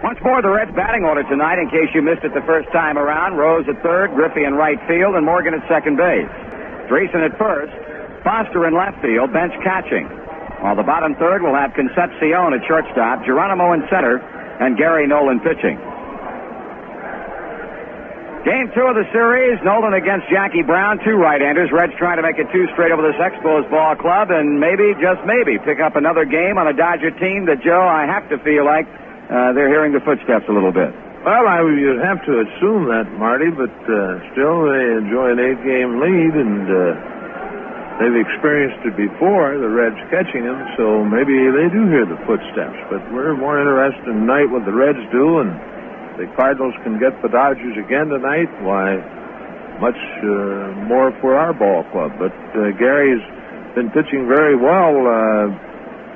Once more, the Reds' batting order tonight, in case you missed it the first time around. Rose at third, Griffey in right field, and Morgan at second base. Dreesen at first, Foster in left field, bench catching. While the bottom third will have Concepcion at shortstop, Geronimo in center, and Gary Nolan pitching. Game 2 of the series, Nolan against Jackie Brown, two right-handers. Reds trying to make it 2 straight over this Expos ball club, and maybe, just maybe, pick up another game on a Dodger team that, Joe, I have to feel like they're hearing the footsteps a little bit. Well, you'd have to assume that, Marty, but still they enjoy an 8-game lead, and they've experienced it before, the Reds catching them, so maybe they do hear the footsteps. But we're more interested tonight what the Reds do, and the Cardinals can get the Dodgers again tonight. Why, much more for our ball club. But Gary's been pitching very well,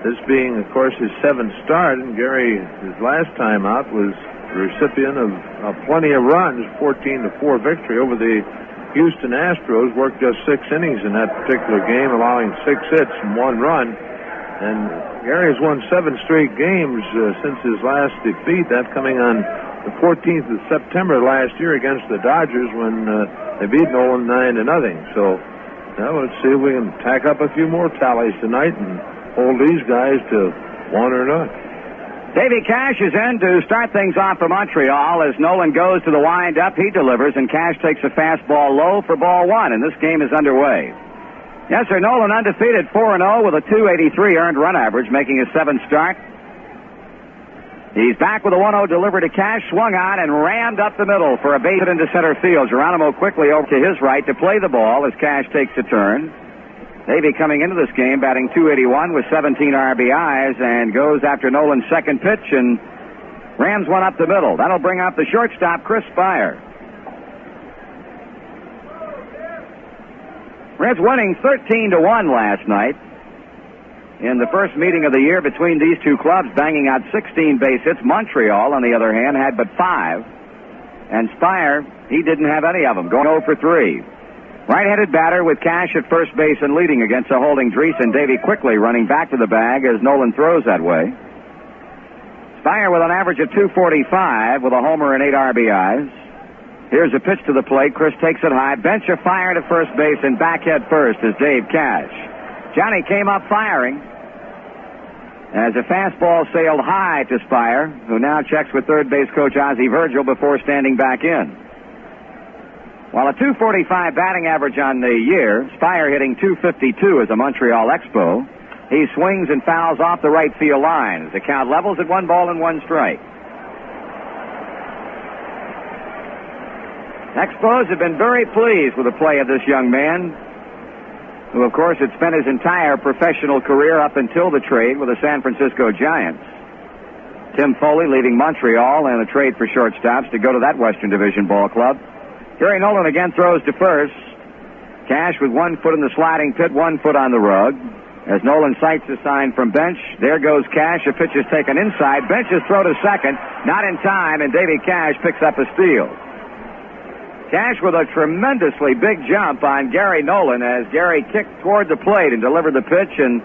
this being, of course, his 7th start, and Gary, his last time out, was the recipient of plenty of runs, 14-4 victory over the Houston Astros. Worked just 6 innings in that particular game, allowing 6 hits and 1 run. And Gary has won 7 straight games since his last defeat, that coming on the 14th of September last year against the Dodgers when they beat Nolan 9-0. So now let's see if we can tack up a few more tallies tonight and hold these guys to 1 or not. Davey Cash is in to start things off for Montreal. As Nolan goes to the windup, he delivers, and Cash takes a fastball low for ball 1, and this game is underway. Yes, sir, Nolan undefeated 4-0 with a .283 earned run average, making his 7th start. He's back with a 1-0 delivery to Cash, swung on and rammed up the middle for a base hit into center field. Geronimo quickly over to his right to play the ball as Cash takes a turn. Davey coming into this game batting .281 with 17 RBIs and goes after Nolan's second pitch and rams one up the middle. That'll bring out the shortstop, Chris Spire. Reds winning 13-1 last night in the first meeting of the year between these two clubs, banging out 16 base hits. Montreal, on the other hand, had but 5. And Spire, he didn't have any of them, going 0 for 3. Right-handed batter with Cash at first base and leading against a holding Dreesen. Davey quickly running back to the bag as Nolan throws that way. Spire with an average of .245 with a homer and 8 RBIs. Here's a pitch to the plate. Chris takes it high. Bench a fire to first base and back head first is Dave Cash. Johnny came up firing as a fastball sailed high to Spire, who now checks with third base coach Ozzie Virgil before standing back in. While a .245 batting average on the year, Spire hitting .252 as a Montreal Expo. He swings and fouls off the right field line as the count levels at 1 ball and 1 strike. Expos have been very pleased with the play of this young man, who, of course, had spent his entire professional career up until the trade with the San Francisco Giants. Tim Foley leaving Montreal and a trade for shortstops to go to that Western Division ball club. Gary Nolan again throws to first. Cash with 1 foot in the sliding pit, 1 foot on the rug. As Nolan sights a sign from bench, there goes Cash. A pitch is taken inside. Bench's throw to second, not in time, and Davey Cash picks up a steal. Cash with a tremendously big jump on Gary Nolan as Gary kicked toward the plate and delivered the pitch, and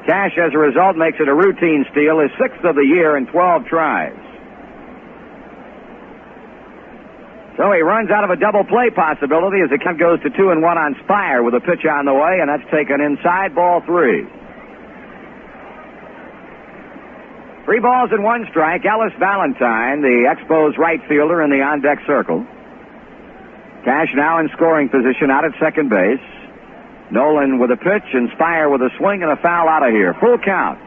Cash, as a result, makes it a routine steal, his 6th of the year in 12 tries. So he runs out of a double play possibility as the count goes to 2-1 on Spire with a pitch on the way, and that's taken inside, ball 3. 3 balls and 1 strike. Ellis Valentine, the Expos right fielder, in the on-deck circle. Cash now in scoring position out at second base. Nolan with a pitch and Spire with a swing and a foul out of here. Full count.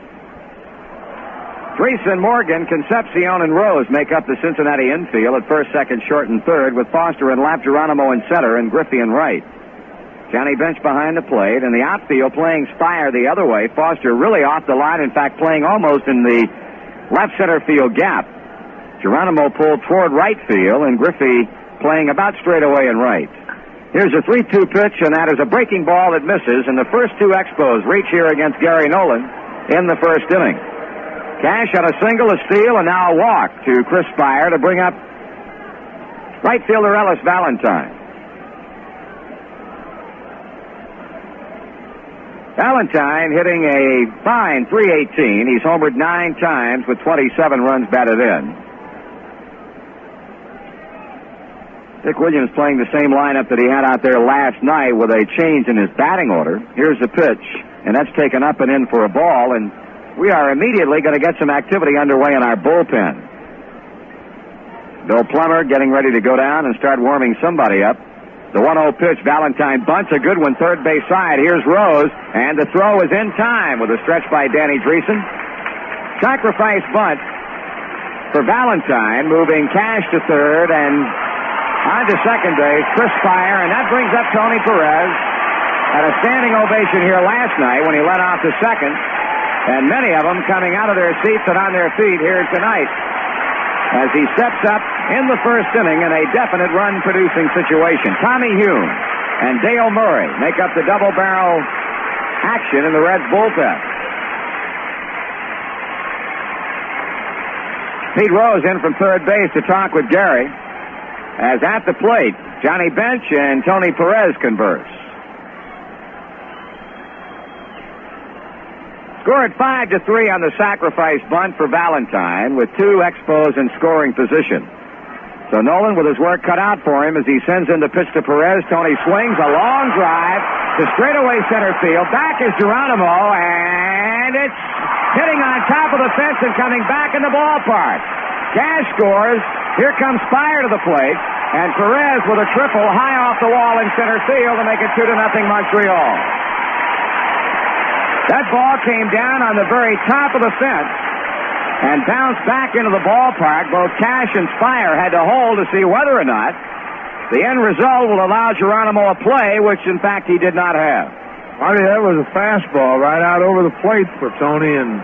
Dreesen, Morgan, Concepcion, and Rose make up the Cincinnati infield at first, second, short, and third, with Foster in left, Geronimo in center, and Griffey in right. Johnny Bench behind the plate, and the outfield playing Spire the other way. Foster really off the line, in fact, playing almost in the left center field gap. Geronimo pulled toward right field, and Griffey playing about straight away and right. Here's a 3-2 pitch, and that is a breaking ball that misses, and the first 2 Expos reach here against Gary Nolan in the first inning. Cash had a single, a steal, and now a walk to Chris Spire to bring up right fielder Ellis Valentine. Valentine hitting a fine .318. He's homered 9 times with 27 runs batted in. Dick Williams playing the same lineup that he had out there last night with a change in his batting order. Here's the pitch, and that's taken up and in for a ball, and we are immediately going to get some activity underway in our bullpen. Bill Plummer getting ready to go down and start warming somebody up. The 1-0 pitch, Valentine bunts, a good one, third base side. Here's Rose, and the throw is in time with a stretch by Danny Dreesen. Sacrifice bunt for Valentine, moving Cash to third, and on to second base, Chris Spire, and that brings up Tony Perez. Had a standing ovation here last night when he led off to second, and many of them coming out of their seats and on their feet here tonight as he steps up in the first inning in a definite run-producing situation. Tommy Hume and Dale Murray make up the double-barrel action in the Reds' bullpen. Pete Rose in from third base to talk with Gary, as at the plate, Johnny Bench and Tony Perez converse. Score at 5-3 on the sacrifice bunt for Valentine, with two Expos in scoring position. So Nolan with his work cut out for him as he sends in the pitch to Perez. Tony swings a long drive to straightaway center field. Back is Geronimo, and it's hitting on top of the fence and coming back in the ballpark. Cash scores. Here comes Spire to the plate, and Perez with a triple high off the wall in center field to make it 2-0 Montreal. That ball came down on the very top of the fence and bounced back into the ballpark. Both Cash and Spire had to hold to see whether or not the end result will allow Geronimo a play, which in fact he did not have. Marty, that was a fastball right out over the plate for Tony, and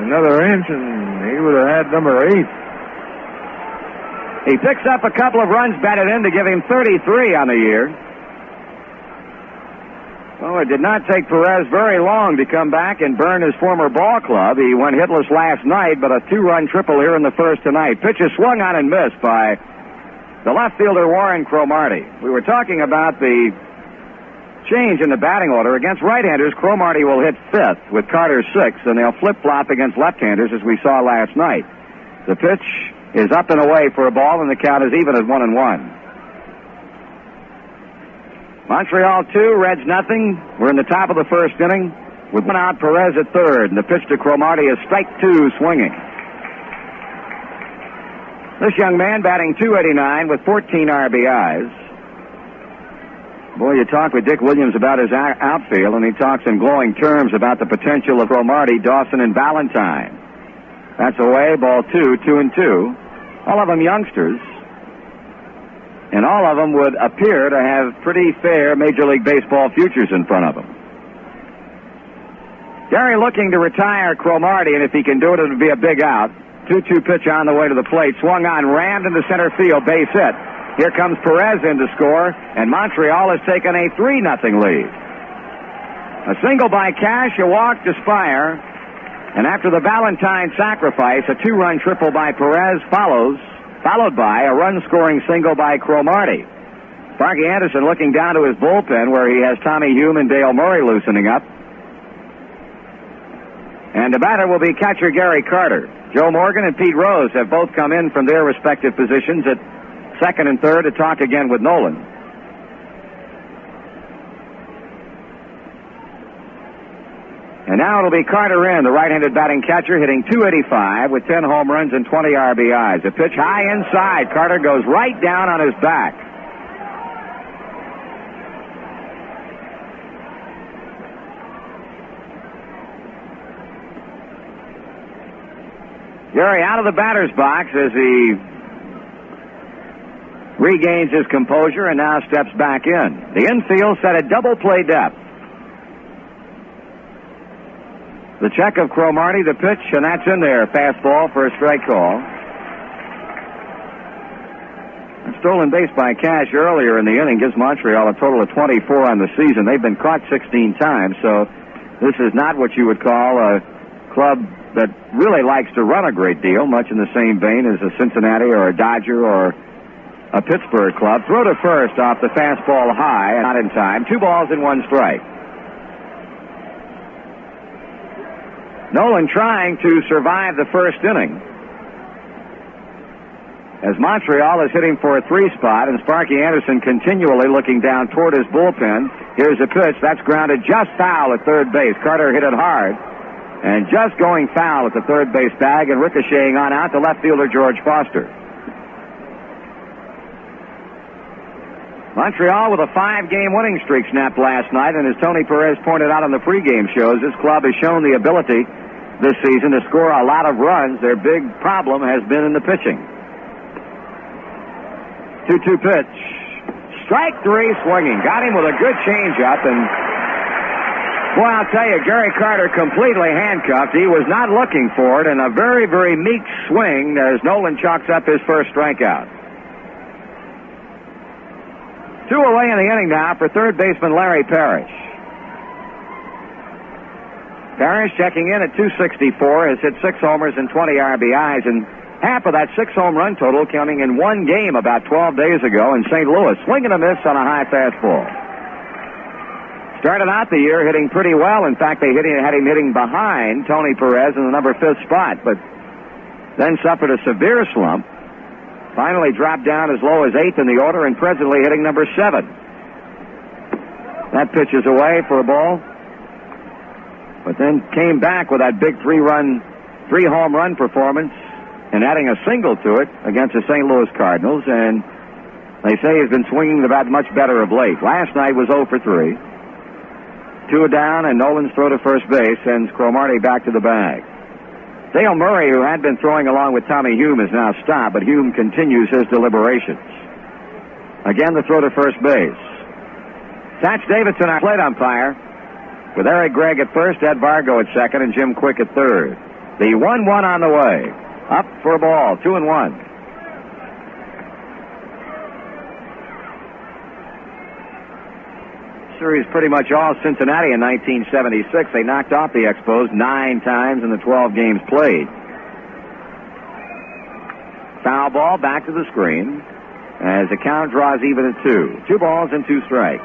another inch, and he would have had number 8. He picks up a couple of runs batted in to give him 33 on the year. Well, it did not take Perez very long to come back and burn his former ball club. He went hitless last night, but a 2-run triple here in the first tonight. Pitch is swung on and missed by the left fielder Warren Cromartie. We were talking about the change in the batting order. Against right-handers, Cromartie will hit 5th with Carter 6th, and they'll flip-flop against left-handers as we saw last night. The pitch is up and away for a ball, and the count is even at 1-1. Montreal 2, Reds nothing. We're in the top of the first inning with one out, Perez at third, and the pitch to Cromartie is strike 2 swinging. This young man batting .289 with 14 RBIs. Boy, you talk with Dick Williams about his outfield, and he talks in glowing terms about the potential of Cromartie, Dawson, and Valentine. That's away, ball 2, 2-2. All of them youngsters. And all of them would appear to have pretty fair Major League Baseball futures in front of them. Gary looking to retire Cromartie, and if he can do it, it'll be a big out. 2-2 pitch on the way to the plate. Swung on, rammed into center field, base hit. Here comes Perez in to score, and Montreal has taken a 3-0 lead. A single by Cash, a walk to Spire, and after the Valentine sacrifice, a 2-run triple by Perez followed by a run-scoring single by Cromartie. Sparky Anderson looking down to his bullpen where he has Tommy Hume and Dale Murray loosening up. And the batter will be catcher Gary Carter. Joe Morgan and Pete Rose have both come in from their respective positions at second and third to talk again with Nolan. And now it'll be Carter in, the right-handed batting catcher, hitting .285 with 10 home runs and 20 RBIs. A pitch high inside. Carter goes right down on his back. Gary out of the batter's box as he regains his composure and now steps back in. The infield set at double play depth. The check of Cromartie, the pitch, and that's in there. Fastball for a strike call. A stolen base by Cash earlier in the inning gives Montreal a total of 24 on the season. They've been caught 16 times, so this is not what you would call a club that really likes to run a great deal, much in the same vein as a Cincinnati or a Dodger or a Pittsburgh club. Throw to first off the fastball high, and not in time. 2 balls and 1 strike. Nolan trying to survive the first inning. as Montreal is hitting for a 3 spot, and Sparky Anderson continually looking down toward his bullpen. Here's a pitch. That's grounded just foul at third base. Carter hit it hard, and just going foul at the third base bag and ricocheting on out to left fielder George Foster. Montreal with a 5-game winning streak snapped last night, and as Tony Perez pointed out on the pregame shows, this club has shown the ability this season to score a lot of runs. Their big problem has been in the pitching. 2-2 pitch. Strike 3 swinging. Got him with a good changeup, and boy, I'll tell you, Gary Carter completely handcuffed. He was not looking for it, and a very, very meek swing as Nolan chalks up his first strikeout. 2 away in the inning now for third baseman Larry Parrish. Parrish checking in at 264, has hit 6 homers and 20 RBIs, and half of that 6 home run total coming in one game about 12 days ago in St. Louis. Swing and a miss on a high fastball. Started out the year hitting pretty well. In fact, they had him hitting behind Tony Perez in the number 5 spot, but then suffered a severe slump. Finally dropped down as low as 8th in the order, and presently hitting number 7. That pitch is away for a ball, but then came back with that big 3-home run performance and adding a single to it against the St. Louis Cardinals, and they say he's been swinging the bat much better of late. Last night was 0 for 3. 2 down, and Nolan's throw to first base sends Cromartie back to the bag. Dale Murray, who had been throwing along with Tommy Hume, is now stopped, but Hume continues his deliberations. Again, the throw to first base. Satch Davidson, our plate umpire, with Eric Gregg at first, Ed Vargo at second, and Jim Quick at third. The 1-1 on the way. Up for a ball, 2-1. Series pretty much all Cincinnati in 1976. They knocked off the Expos 9 times in the 12 games played. Foul ball back to the screen as the count draws even at 2. 2 balls and 2 strikes.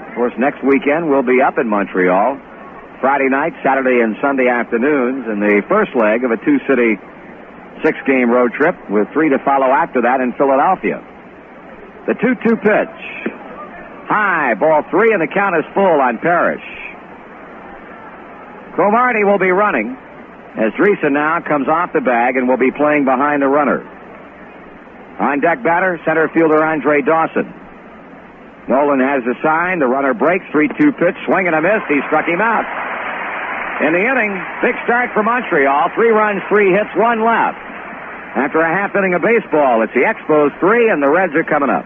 Of course, next weekend we'll be up in Montreal. Friday night, Saturday, and Sunday afternoons in the first leg of a 2-city 6-game road trip with 3 to follow after that in Philadelphia. The 2-2 pitch. High, ball 3, and the count is full on Parrish. Cromartie will be running as Dreesen now comes off the bag and will be playing behind the runner. On deck batter, center fielder Andre Dawson. Nolan has the sign. The runner breaks. 3-2 pitch. Swing and a miss. He struck him out. In the inning, big start for Montreal. 3 runs, 3 hits, 1 left. After a half inning of baseball, it's the Expos 3, and the Reds are coming up.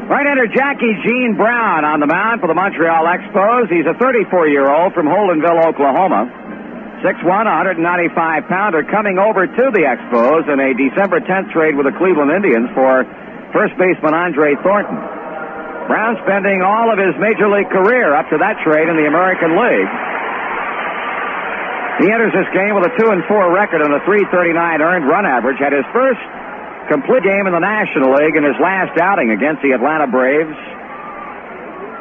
Right-hander Jackie Gene Brown on the mound for the Montreal Expos. He's a 34-year-old from Holdenville, Oklahoma. 6'1", 195-pounder, coming over to the Expos in a December 10th trade with the Cleveland Indians for first baseman Andre Thornton. Brown spending all of his major league career up to that trade in the American League. He enters this game with a 2-4 record and a .339 earned run average. Had his first complete game in the National League in his last outing against the Atlanta Braves.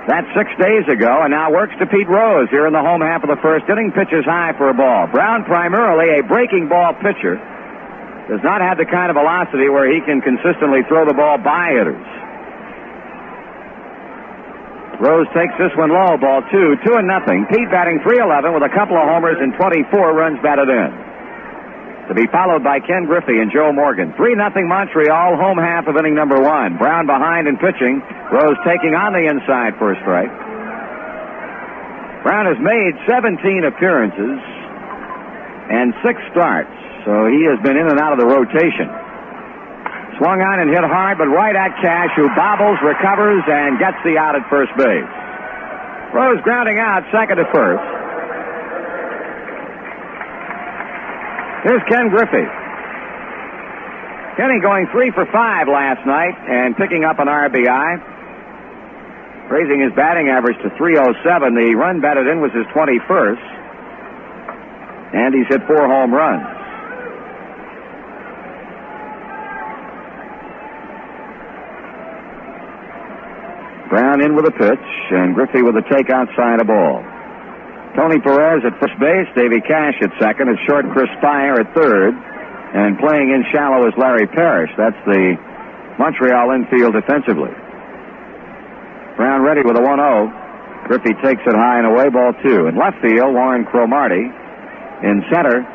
That's 6 days ago, and now works to Pete Rose here in the home half of the first inning. Pitches high for a ball. Brown, primarily a breaking ball pitcher, does not have the kind of velocity where he can consistently throw the ball by hitters. Rose takes this one low, ball 2, 2-0. Pete batting .311 with a couple of homers and 24 runs batted in. To be followed by Ken Griffey and Joe Morgan. 3-0 Montreal, home half of inning number 1. Brown behind and pitching. Rose taking on the inside for a strike. Brown has made 17 appearances and 6 starts, so he has been in and out of the rotation. Swung on and hit hard, but right at Cash, who bobbles, recovers, and gets the out at first base. Rose grounding out, second to first. Here's Ken Griffey. Kenny going 3 for 5 last night and picking up an RBI, raising his batting average to .307. The run batted in was his 21st, and he's hit 4 home runs. Brown in with a pitch, and Griffey with a take outside a ball. Tony Perez at first base, Davy Cash at second, it's short Chris Spire at third, and playing in shallow is Larry Parrish. That's the Montreal infield defensively. Brown ready with a 1-0. Griffey takes it high and away, ball 2. In left field, Warren Cromartie. In center,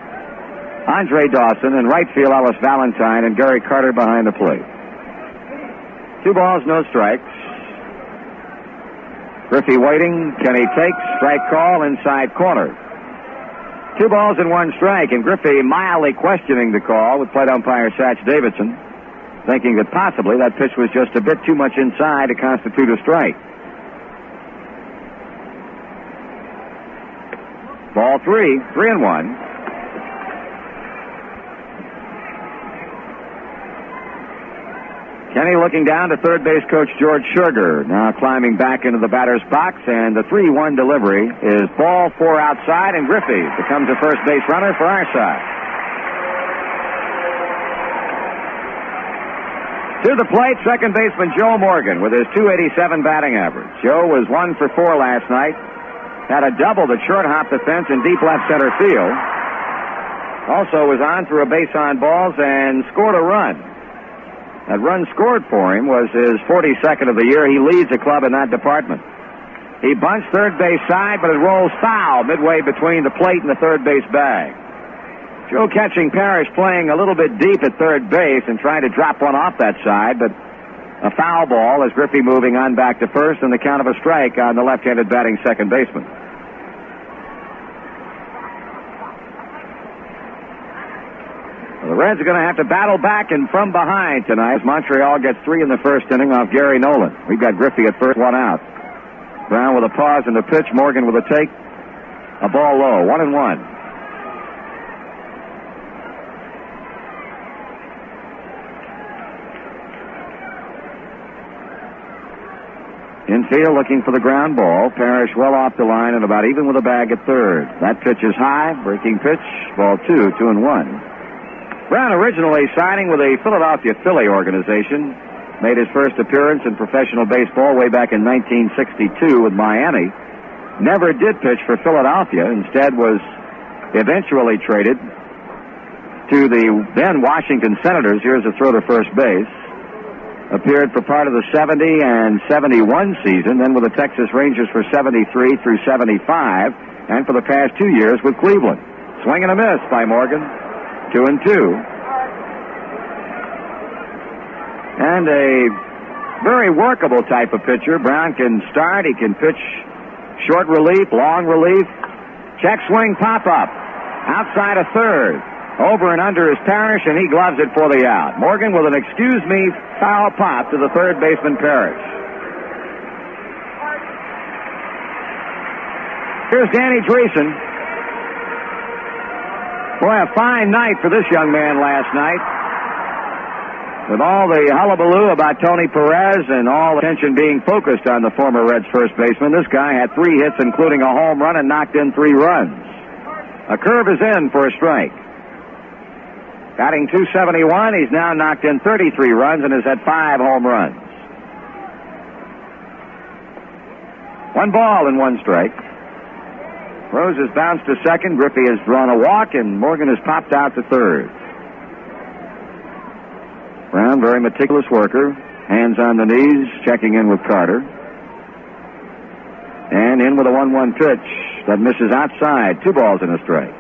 Andre Dawson. In right field, Ellis Valentine, and Gary Carter behind the plate. 2 balls, no strikes. Griffey waiting. Kenny takes. Strike call inside corner. 2 balls and 1 strike, and Griffey mildly questioning the call with plate umpire Satch Davidson, thinking that possibly that pitch was just a bit too much inside to constitute a strike. Ball 3, 3-1. Kenny looking down to third base coach George Sugar, now climbing back into the batter's box, and the 3-1 delivery is ball 4 outside, and Griffey becomes a first base runner for our side. To the plate, second baseman Joe Morgan with his .287 batting average. Joe was 1 for 4 last night, had a double that short hopped the fence in deep left center field. Also was on through a base on balls and scored a run. That run scored for him was his 42nd of the year. He leads the club in that department. He bunts third base side, but it rolls foul midway between the plate and the third base bag. Joe catching Parrish playing a little bit deep at third base and trying to drop one off that side, but a foul ball as Griffey moving on back to first and the count of a strike on the left-handed batting second baseman. The Reds are going to have to battle back and from behind tonight as Montreal gets 3 in the first inning off Gary Nolan. We've got Griffey at first, 1 out. Brown with a pause in the pitch, Morgan with a take. A ball low, 1-1. Infield looking for the ground ball. Parrish well off the line and about even with a bag at third. That pitch is high, breaking pitch, ball 2, 2-1. Brown originally signing with a Philadelphia Philly organization, made his first appearance in professional baseball way back in 1962 with Miami. Never did pitch for Philadelphia. Instead was eventually traded to the then Washington Senators. Here's a throw to first base. Appeared for part of the 70 and 71 season, then with the Texas Rangers for 73 through 75, and for the past 2 years with Cleveland. Swing and a miss by Morgan. 2-2. And a very workable type of pitcher. Brown can start. He can pitch short relief, long relief. Check swing, pop up. Outside of third. Over and under is Parrish, and he gloves it for the out. Morgan with an excuse me foul pop to the third baseman Parrish. Here's Danny Dreesen. Boy, a fine night for this young man last night. With all the hullabaloo about Tony Perez and all attention being focused on the former Reds first baseman, this guy had 3 hits, including a home run, and knocked in 3 runs. A curve is in for a strike. Batting .271, he's now knocked in 33 runs and has had 5 home runs. 1 ball and 1 strike. Rose has bounced to second. Griffey has drawn a walk, and Morgan has popped out to third. Brown, very meticulous worker. Hands on the knees, checking in with Carter. And in with a 1-1 pitch that misses outside. 2 balls and a strike.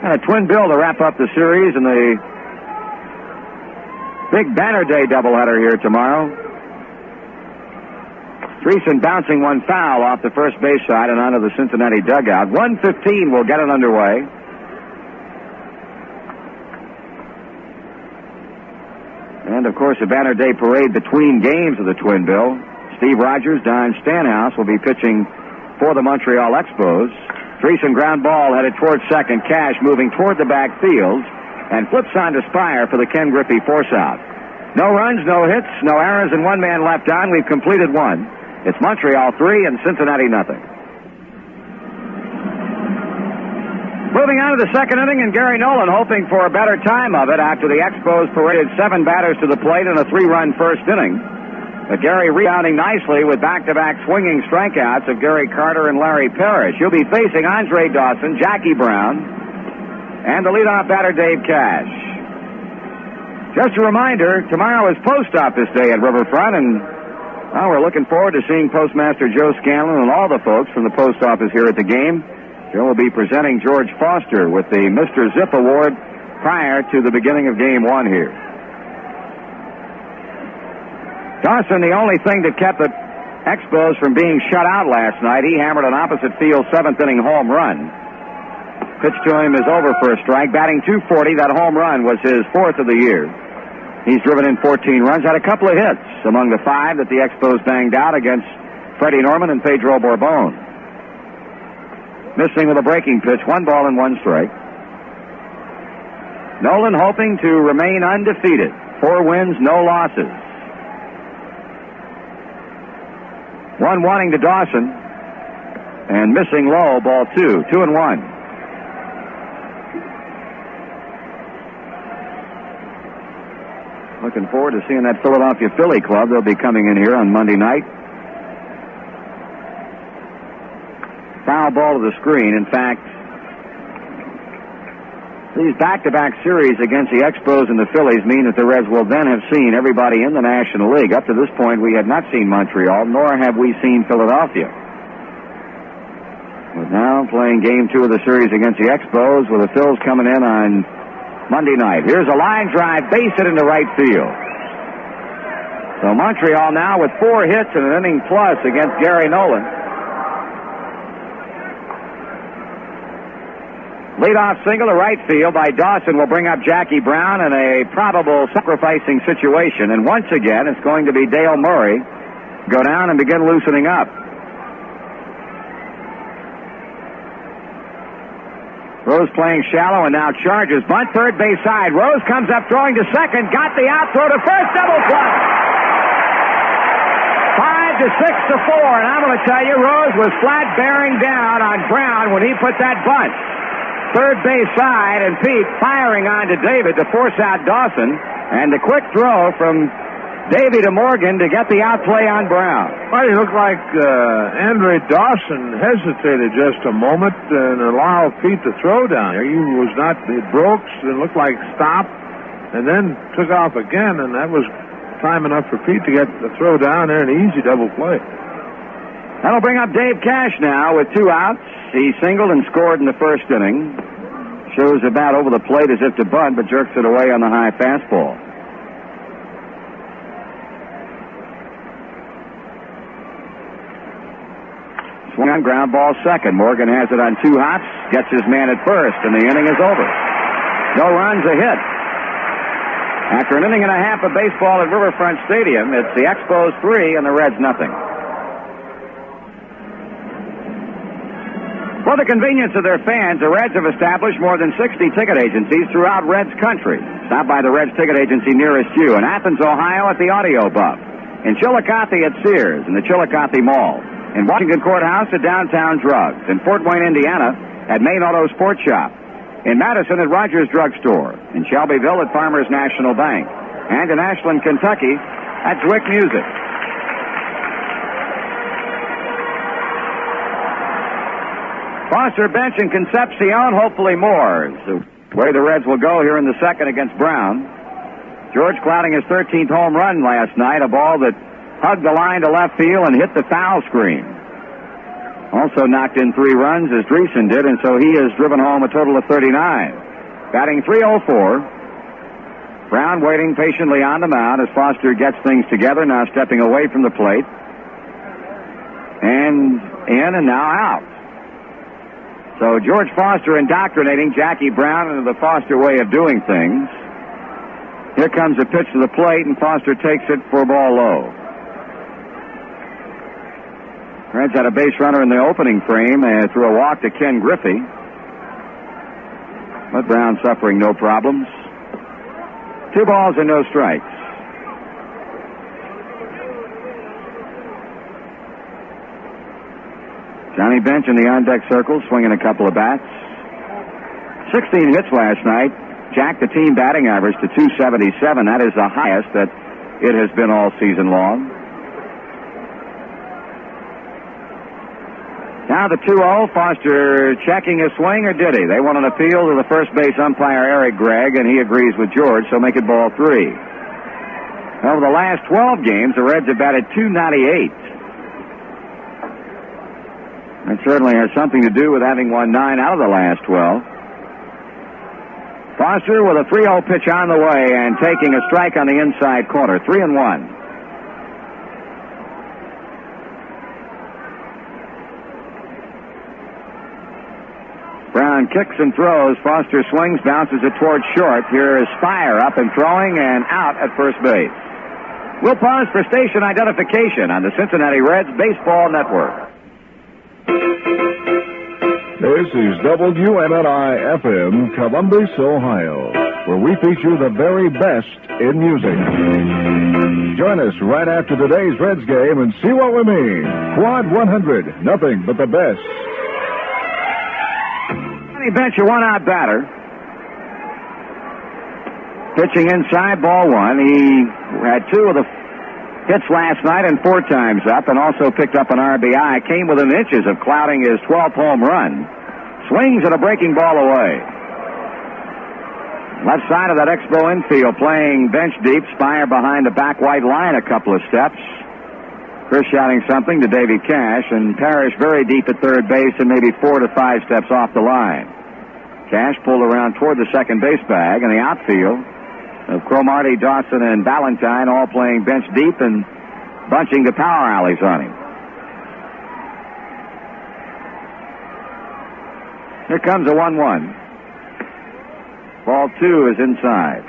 And a twin bill to wrap up the series in the big Banner Day doubleheader here tomorrow. Dreesen bouncing 1 foul off the first base side and onto the Cincinnati dugout. 1:15 will get it underway. And, of course, a Banner Day parade between games of the twin bill. Steve Rogers, Don Stanhouse will be pitching for the Montreal Expos. Dreesen ground ball headed towards second. Cash moving toward the backfield and flips on to Spire for the Ken Griffey force out. No runs, no hits, no errors, and 1 man left on. We've completed 1. It's Montreal 3 and Cincinnati nothing. Moving on to the second inning, and Gary Nolan hoping for a better time of it after the Expos paraded 7 batters to the plate in a 3-run first inning. But Gary rebounding nicely with back-to-back swinging strikeouts of Gary Carter and Larry Parrish. He'll be facing Andre Dawson, Jackie Brown, and the leadoff batter, Dave Cash. Just a reminder, tomorrow is Post Office Day at Riverfront, and we're looking forward to seeing Postmaster Joe Scanlon and all the folks from the post office here at the game. Joe will be presenting George Foster with the Mr. Zip Award prior to the beginning of Game 1 here. Dawson, the only thing that kept the Expos from being shut out last night, he hammered an opposite field seventh-inning home run. Pitch to him is over for a strike. Batting .240, that home run was his fourth of the year. He's driven in 14 runs, had a couple of hits among the 5 that the Expos banged out against Freddie Norman and Pedro Borbon. Missing with a breaking pitch, 1 ball and 1 strike. Nolan hoping to remain undefeated. 4 wins, no losses. 1-1 to Dawson, and missing low, ball 2, 2-1. Looking forward to seeing that Philadelphia Philly club. They'll be coming in here on Monday night. Foul ball to the screen. In fact, these back-to-back series against the Expos and the Phillies mean that the Reds will then have seen everybody in the National League. Up to this point, we have not seen Montreal, nor have we seen Philadelphia. But now playing Game 2 of the series against the Expos with the Phils coming in on Monday night. Here's a line drive, base hit into right field. So Montreal now with 4 hits and an inning plus against Gary Nolan. Leadoff single to right field by Dawson will bring up Jackie Brown in a probable sacrificing situation. And once again, it's going to be Dale Murray go down and begin loosening up. Rose playing shallow and now charges. Bunt third base side. Rose comes up throwing to second. Got the out throw to first. Double play. 5-6-4. And I'm going to tell you, Rose was flat bearing down on Brown when he put that bunt. Third base side, and Pete firing on to David to force out Dawson. And the quick throw from Davey to Morgan to get the outplay on Brown. Well, it looked like Andre Dawson hesitated just a moment and allowed Pete to throw down. He was not, it broke, it looked like stop, and then took off again, and that was time enough for Pete to get the throw down there, an easy double play. That'll bring up Dave Cash now with 2 outs. He singled and scored in the first inning. Shows the bat over the plate as if to bunt, but jerks it away on the high fastball. Swing on ground ball second. Morgan has it on 2 hops, gets his man at first, and the inning is over. No runs, a hit. After an inning and a half of baseball at Riverfront Stadium, it's the Expos 3 and the Reds nothing. For the convenience of their fans, the Reds have established more than 60 ticket agencies throughout Reds country. Stop by the Reds ticket agency nearest you. In Athens, Ohio at the Audio Buff. In Chillicothe at Sears in the Chillicothe Mall. In Washington Courthouse at Downtown Drugs. In Fort Wayne, Indiana at Main Auto Sports Shop. In Madison at Rogers Drug Store. In Shelbyville at Farmers National Bank. And in Ashland, Kentucky at Zwick Music. Foster bench in Concepcion, hopefully more. It's the way the Reds will go here in the second against Brown. George clouding his 13th home run last night, a ball that hugged the line to left field and hit the foul screen. Also knocked in 3 runs as Dreesen did, and so he has driven home a total of 39. Batting .304. Brown waiting patiently on the mound as Foster gets things together, now stepping away from the plate. And in and now out. So George Foster indoctrinating Jackie Brown into the Foster way of doing things. Here comes a pitch to the plate, and Foster takes it for a ball low. Reds had a base runner in the opening frame and threw a walk to Ken Griffey. But Brown suffering no problems. 2 balls and no strikes. Johnny Bench in the on-deck circle, swinging a couple of bats. 16 hits last night. Jacked the team batting average to .277. That is the highest that it has been all season long. Now the 2-0. Foster checking his swing, or did he? They want an appeal to the first base umpire, Eric Gregg, and he agrees with George, so make it ball 3. Over the last 12 games, the Reds have batted .298. That certainly has something to do with having won 9 out of the last 12. Foster with a 3-0 pitch on the way and taking a strike on the inside corner. 3-1. Brown kicks and throws. Foster swings, bounces it towards short. Here is Spire up and throwing and out at first base. We'll pause for station identification on the Cincinnati Reds Baseball Network. This is WMNI-FM, Columbus, Ohio, where we feature the very best in music. Join us right after today's Reds game and see what we mean. Quad 100, nothing but the best. Bench, a one-out batter. Pitching inside, ball 1. He had 2 of the hits last night and 4 times up, and also picked up an RBI. Came within inches of clouding his 12th home run. Swings at a breaking ball away. Left side of that Expo infield, playing bench deep. Spire behind the back white line a couple of steps. Chris shouting something to Davy Cash, and Parrish very deep at third base and maybe 4 to 5 steps off the line. Cash pulled around toward the second base bag, and the outfield of Cromartie, Dawson, and Ballantyne all playing bench deep and bunching the power alleys on him. Here comes a 1-1. Ball 2 is inside.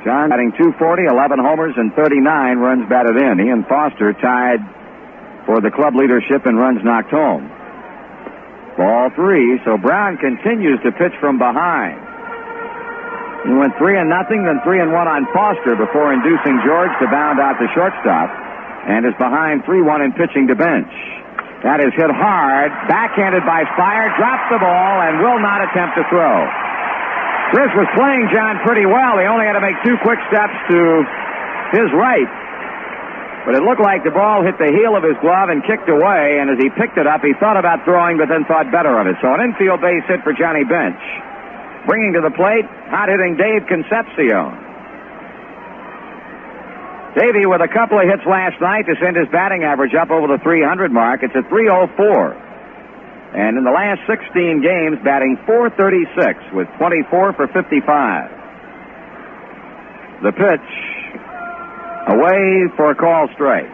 John batting .240, 11 homers, and 39 runs batted in. He and Foster tied for the club leadership in runs knocked home. Ball 3, so Brown continues to pitch from behind. He went 3-0, then 3-1 on Foster before inducing George to bound out the shortstop, and is behind 3-1 in pitching to bench. That is hit hard, backhanded by Spire, drops the ball, and will not attempt to throw. Chris was playing John pretty well. He only had to make 2 quick steps to his right. But it looked like the ball hit the heel of his glove and kicked away, and as he picked it up, he thought about throwing, but then thought better of it. So an infield base hit for Johnny Bench. Bringing to the plate, hot-hitting Dave Concepcion. Davey with a couple of hits last night to send his batting average up over the 300 mark. It's at .304. And in the last 16 games, batting .436 with 24 for 55. The pitch, away for a call strike.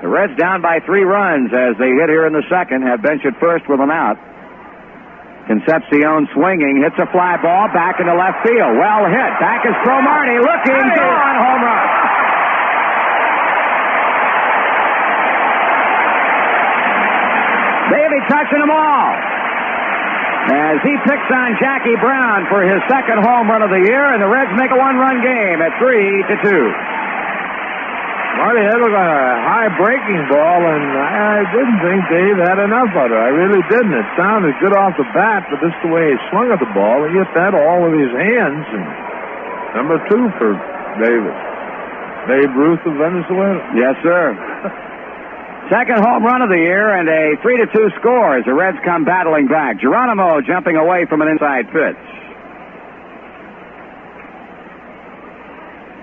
The Reds down by 3 runs as they hit here in the second, have Bench at first with an out. Concepcion swinging, hits a fly ball back into left field. Well hit. Back is Cromartie looking, gone, home run. Davey touching them all as he picks on Jackie Brown for his second home run of the year, and the Reds make a 1-run game at 3-2. Marty, that was a high breaking ball, and I didn't think Dave had enough of it. I really didn't. It sounded good off the bat, but just the way he swung at the ball, he hit that all with his hands. And number 2 for David. Babe Ruth of Venezuela. Yes, sir. Second home run of the year and a 3-2 score as the Reds come battling back. Geronimo jumping away from an inside pitch.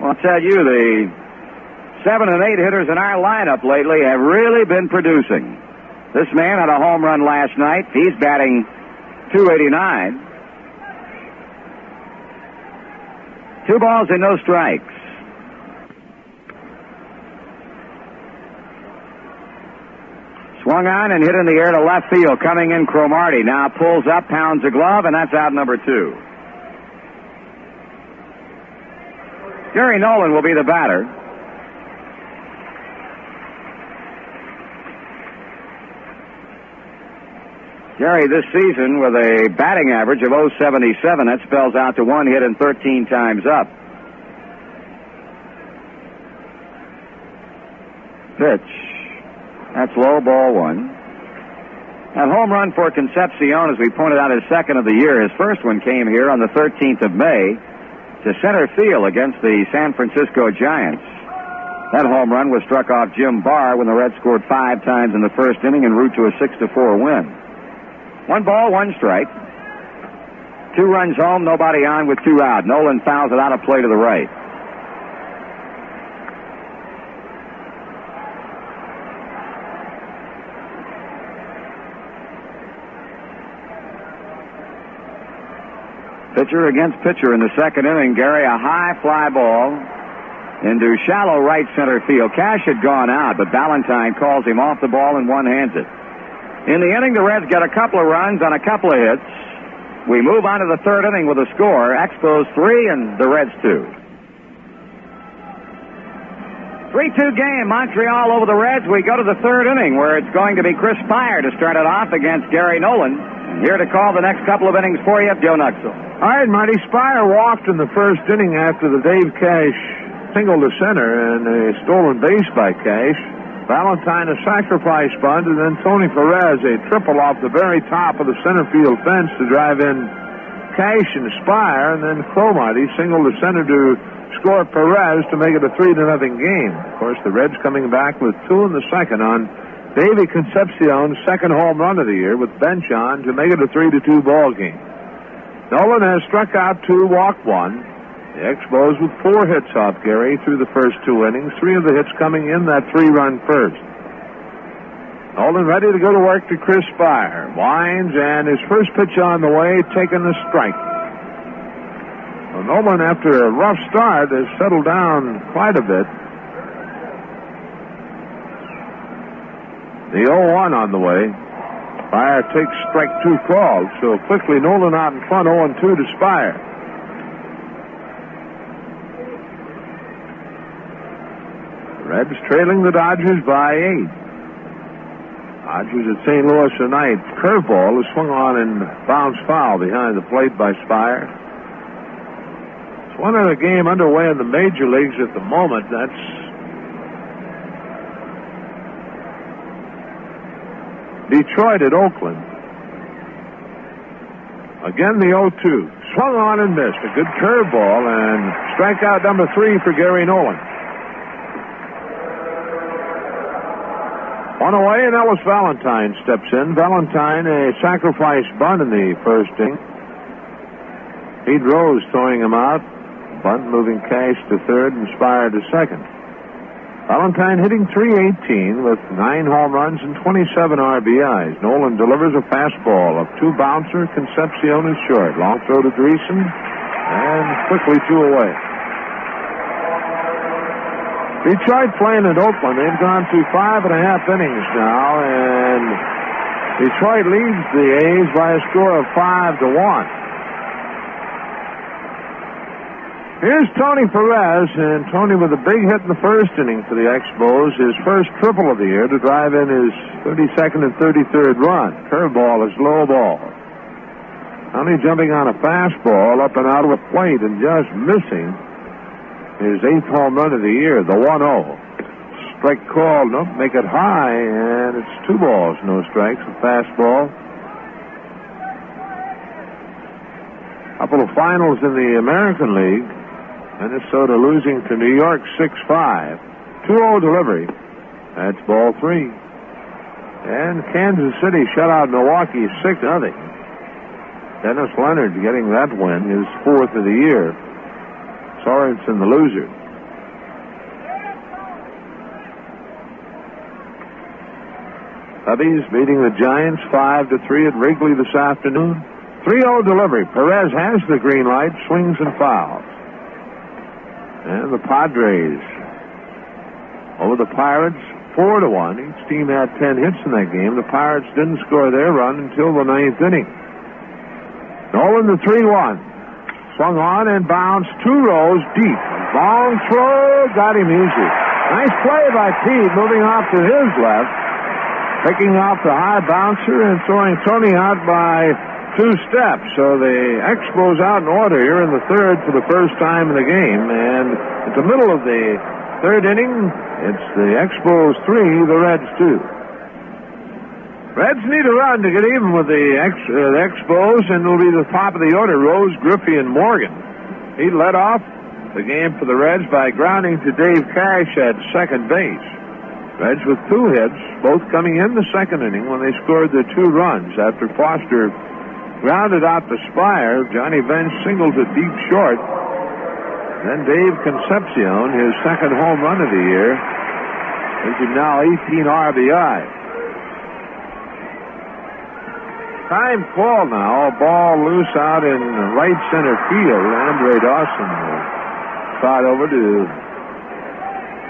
Well, I'll tell you, the 7 and 8 hitters in our lineup lately have really been producing. This man had a home run last night. He's batting .289. 2 balls and no strikes. Swung on and hit in the air to left field. Coming in, Cromartie now pulls up, pounds a glove, and that's out number 2. Gary Nolan will be the batter. Gary this season with a batting average of .077. That spells out to 1 hit and 13 times up. Pitch. That's low, ball 1. That home run for Concepcion, as we pointed out, his second of the year. His first one came here on the 13th of May to center field against the San Francisco Giants. That home run was struck off Jim Barr when the Reds scored 5 times in the first inning en route to a 6-4 win. 1 ball, 1 strike. 2 runs home, nobody on with 2 out. Nolan fouls it out of play to the right. Pitcher against pitcher in the second inning. Gary, a high fly ball into shallow right center field. Cash had gone out, but Valentine calls him off the ball and one-hands it. In the inning, the Reds get a couple of runs on a couple of hits. We move on to the third inning with a score. Expos 3 and the Reds 2. 3-2 game, Montreal over the Reds. We go to the third inning where it's going to be Chris Spire to start it off against Gary Nolan. Here to call the next couple of innings for you, Joe Nuxel. All right, Marty. Spire walked in the first inning after the Dave Cash single to center and a stolen base by Cash. Valentine a sacrifice bunt, and then Tony Perez a triple off the very top of the center field fence to drive in Cash and Spire, and then Cromartie single to center to score Perez to make it a 3-0 game. Of course, the Reds coming back with 2 in the second on Davey Concepcion's second home run of the year with bench on to make it a 3-2 ball game. Nolan has struck out 2, walked 1. The Expos with 4 hits off Gary through the first 2 innings, 3 of the hits coming in that 3-run first. Nolan ready to go to work to Chris Spire. Winds, and his first pitch on the way, taking the strike. Well, Nolan, after a rough start, has settled down quite a bit. The 0-1 on the way. Spire takes strike 2 called, so quickly Nolan out in front, 0-2 to Spire. Reds trailing the Dodgers by 8. Dodgers at St. Louis tonight. Curveball is swung on and bounced foul behind the plate by Spire. It's one other game underway in the major leagues at the moment. That's Detroit at Oakland. Again, the 0-2. Swung on and missed. A good curveball, and strikeout number 3 for Gary Nolan. One away, and Ellis Valentine steps in. Valentine, a sacrifice bunt in the first inning. Pete Rose throwing him out. Bunt moving Cash to third and Spire to second. Valentine hitting .318 with 9 home runs and 27 RBIs. Nolan delivers a fastball, a 2-bouncer. Concepcion is short. Long throw to Dreesen, and quickly 2 away. Detroit playing at Oakland. They've gone through 5.5 innings now, and Detroit leads the A's by a score of 5-1. Here's Tony Perez, and Tony with a big hit in the first inning for the Expos, his first triple of the year to drive in his 32nd and 33rd run. Curveball is low ball. Tony jumping on a fastball up and out of the plate and just missing his 8th home run of the year, the 1-0. Strike called, nope, make it high, and it's 2 balls, no strikes, a fastball. Couple of finals in the American League. Minnesota losing to New York 6-5. 2-0 delivery. That's ball 3. And Kansas City shut out Milwaukee 6-0. Dennis Leonard getting that win, his 4th of the year. Sorensen the loser. Cubbies beating the Giants 5-3 at Wrigley this afternoon. 3-0 delivery. Perez has the green light, swings and fouls. And the Padres over the Pirates 4-1. Each team had 10 hits in that game. The Pirates didn't score their run until the 9th inning. Nolan the 3-1. Swung on and bounced 2 rows deep. Long throw, got him easy. Nice play by Pete, moving off to his left, picking off the high bouncer and throwing Tony out by 2 steps. So the Expos out in order here in the third for the first time in the game. And at the middle of the third inning, it's the Expos 3, the Reds 2. Reds need a run to get even with the Expos, and it'll be the top of the order, Rose, Griffey, and Morgan. He led off, the game for the Reds by grounding to Dave Cash at second base. Reds with 2 hits, both coming in the second inning when they scored their 2 runs after Foster grounded out to Spire. Johnny Bench singled to deep short. Then Dave Concepcion, his second home run of the year, gives him now 18 RBI. Time call now. A ball loose out in right center field. Andre Dawson shot over to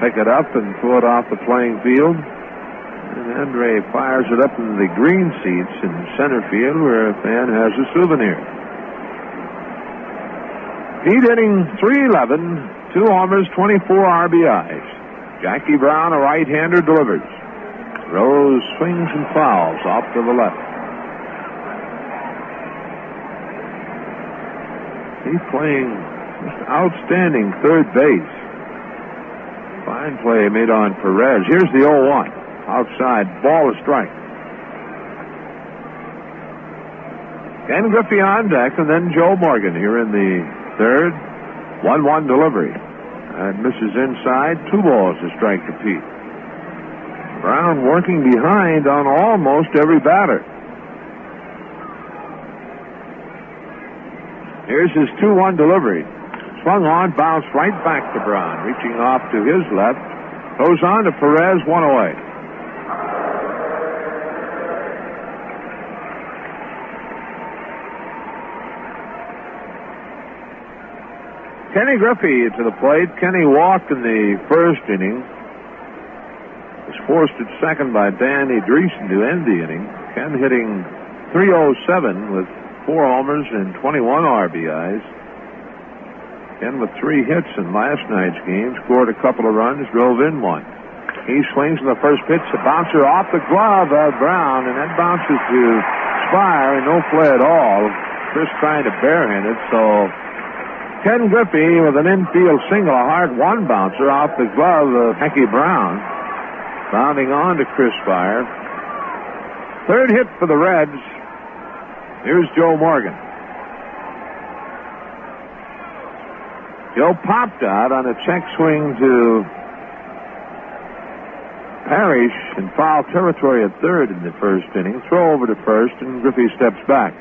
pick it up and throw it off the playing field. And Andre fires it up into the green seats in center field where a fan has a souvenir. Heat inning 311, 2 homers, 24 RBIs. Jackie Brown, a right-hander, delivers. Rose swings and fouls off to the left. He's playing just outstanding third base. Fine play made on Perez. Here's the 0-1. Outside, ball is strike. Ken Griffey on deck, and then Joe Morgan here in the third. 1-1 delivery. And misses inside. 2 balls to strike to Pete. Brown working behind on almost every batter. Here's his 2-1 delivery. Swung on, bounced right back to Brown. Reaching off to his left. Goes on to Perez, 1 away. Kenny Griffey to the plate. Kenny walked in the first inning. Was forced at second by Danny Dreesen to end the inning. Ken hitting .307 with 4 homers and 21 RBIs. Ken with 3 hits in last night's game. Scored a couple of runs, drove in 1. He swings in the first pitch. A bouncer off the glove of Brown, and that bounces to Spire, and no play at all. Chris trying to barehand it, so Ken Griffey with an infield single, a hard 1 bouncer off the glove of Jackie Brown. Bounding on to Chris Spire. Third hit for the Reds. Here's Joe Morgan. Joe popped out on a check swing to Parrish in foul territory at third in the first inning. Throw over to first, and Griffey steps back.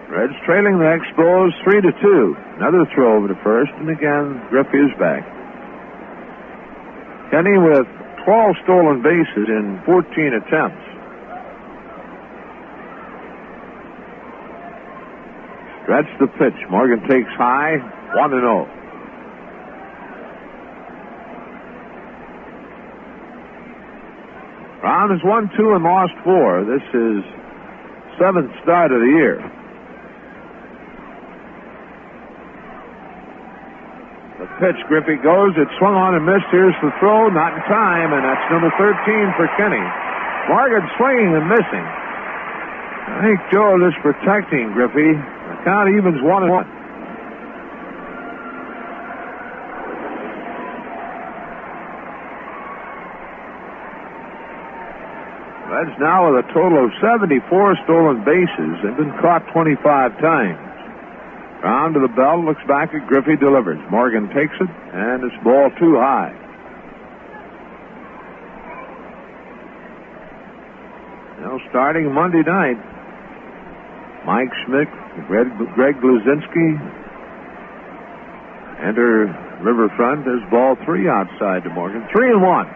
Reds trailing the Expos 3-2. Another throw over to first, and again Griffey is back. Kenny with 12 stolen bases in 14 attempts. Stretch the pitch. Morgan takes high. 1-0. Brown has won 2 and lost 4. This is 7th start of the year. The pitch, Griffey goes. It swung on and missed. Here's the throw. Not in time, and that's number 13 for Kenny. Morgan swinging and missing. I think Joe is protecting Griffey. The count evens 1-1. Reds now with a total of 74 stolen bases. They've been caught 25 times. Round to the belt, looks back at Griffey, delivers. Morgan takes it, and it's ball too high. Now starting Monday night, Mike Schmidt, Greg Luzinski enter Riverfront. There's ball 3 outside to Morgan. 3-1.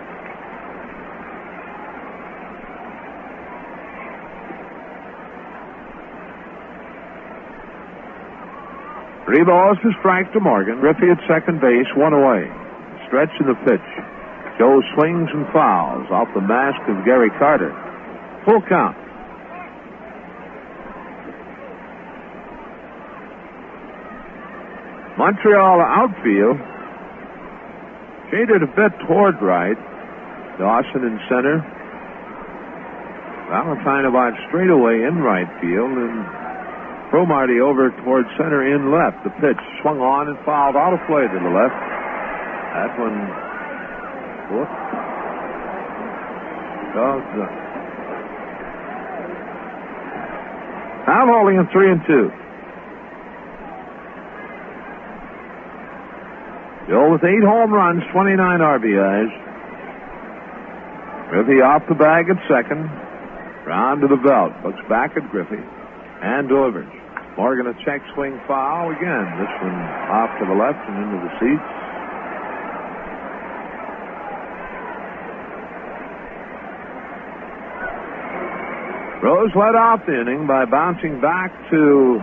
Three balls to strike to Morgan. Griffey at second base, 1 away. Stretch in the pitch. Joe swings and fouls off the mask of Gary Carter. Full count. Montreal outfield shaded a bit toward right. Dawson in center. Valentine about straightaway in right field, and Cromartie over toward center in left. The pitch swung on and fouled out of play to the left. That one. Whoop. Now holding him 3-2. Bill with 8 home runs, 29 RBIs. Griffey off the bag at second. Round to the belt. Looks back at Griffey and delivers. Morgan a check swing foul again. This one off to the left and into the seats. Rose led off the inning by bouncing back to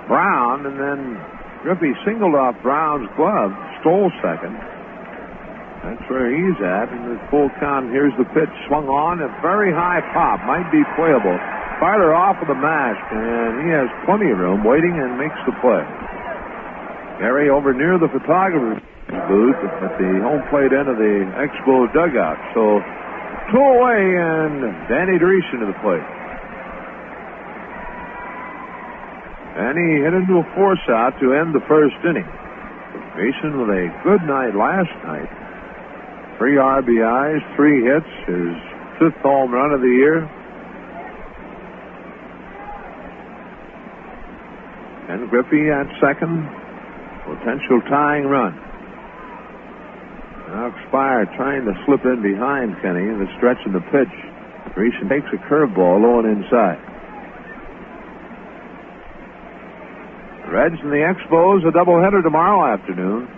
Brown, and then Griffey singled off Brown's glove, stole second. That's where he's at, and the full count. Here's the pitch, swung on, a very high pop, might be playable. Farther off of the mask, and he has plenty of room, waiting and makes the play. Gary over near the photographer's booth at the home plate end of the Expos dugout. So 2 away, and Danny Dreesen to the plate. And he hit into a force out to end the first inning. Dreesen with a good night last night. 3 RBIs, 3 hits, his 5th home run of the year. And Griffey at second, potential tying run. Now Expire trying to slip in behind Kenny in the stretch of the pitch. Dreesen takes a curveball low and inside. Reds and the Expos, a doubleheader tomorrow afternoon.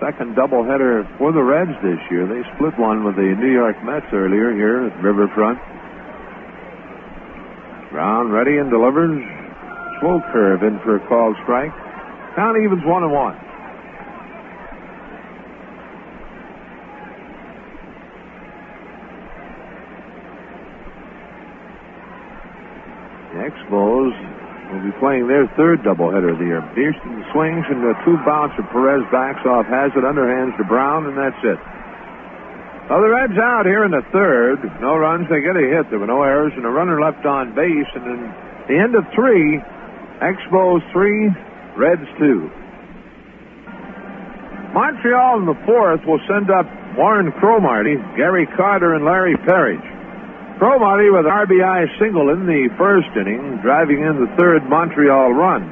Second doubleheader for the Reds this year. They split one with the New York Mets earlier here at Riverfront. Brown ready and delivers. Slow curve in for a called strike. Count evens 1-1. The Expos will be playing their 3rd doubleheader of the year. Beerston swings and the 2 bouncer. Perez backs off, has it, underhands to Brown, and that's it. Well, the Reds out here in the 3rd. No runs, they get a hit. There were no errors, and a runner left on base. And then the end of 3, Expos 3, Reds 2. Montreal in the 4th will send up Warren Cromartie, Gary Carter, and Larry Parrish. Cromartie with an RBI single in the first inning, driving in the 3rd Montreal run.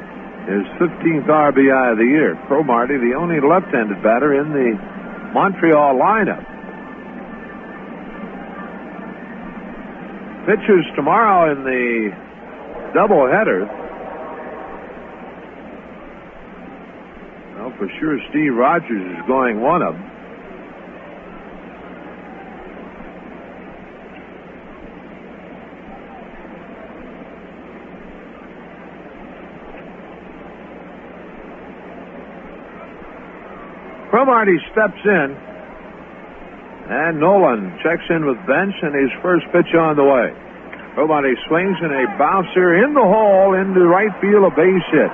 His 15th RBI of the year. Cromartie, the only left-handed batter in the Montreal lineup. Pitchers tomorrow in the doubleheader. Well, for sure, Steve Rogers is going one of them. Cromartie steps in, and Nolan checks in with bench, and his first pitch on the way. Cromartie swings and a bouncer in the hole into right field, a base hit.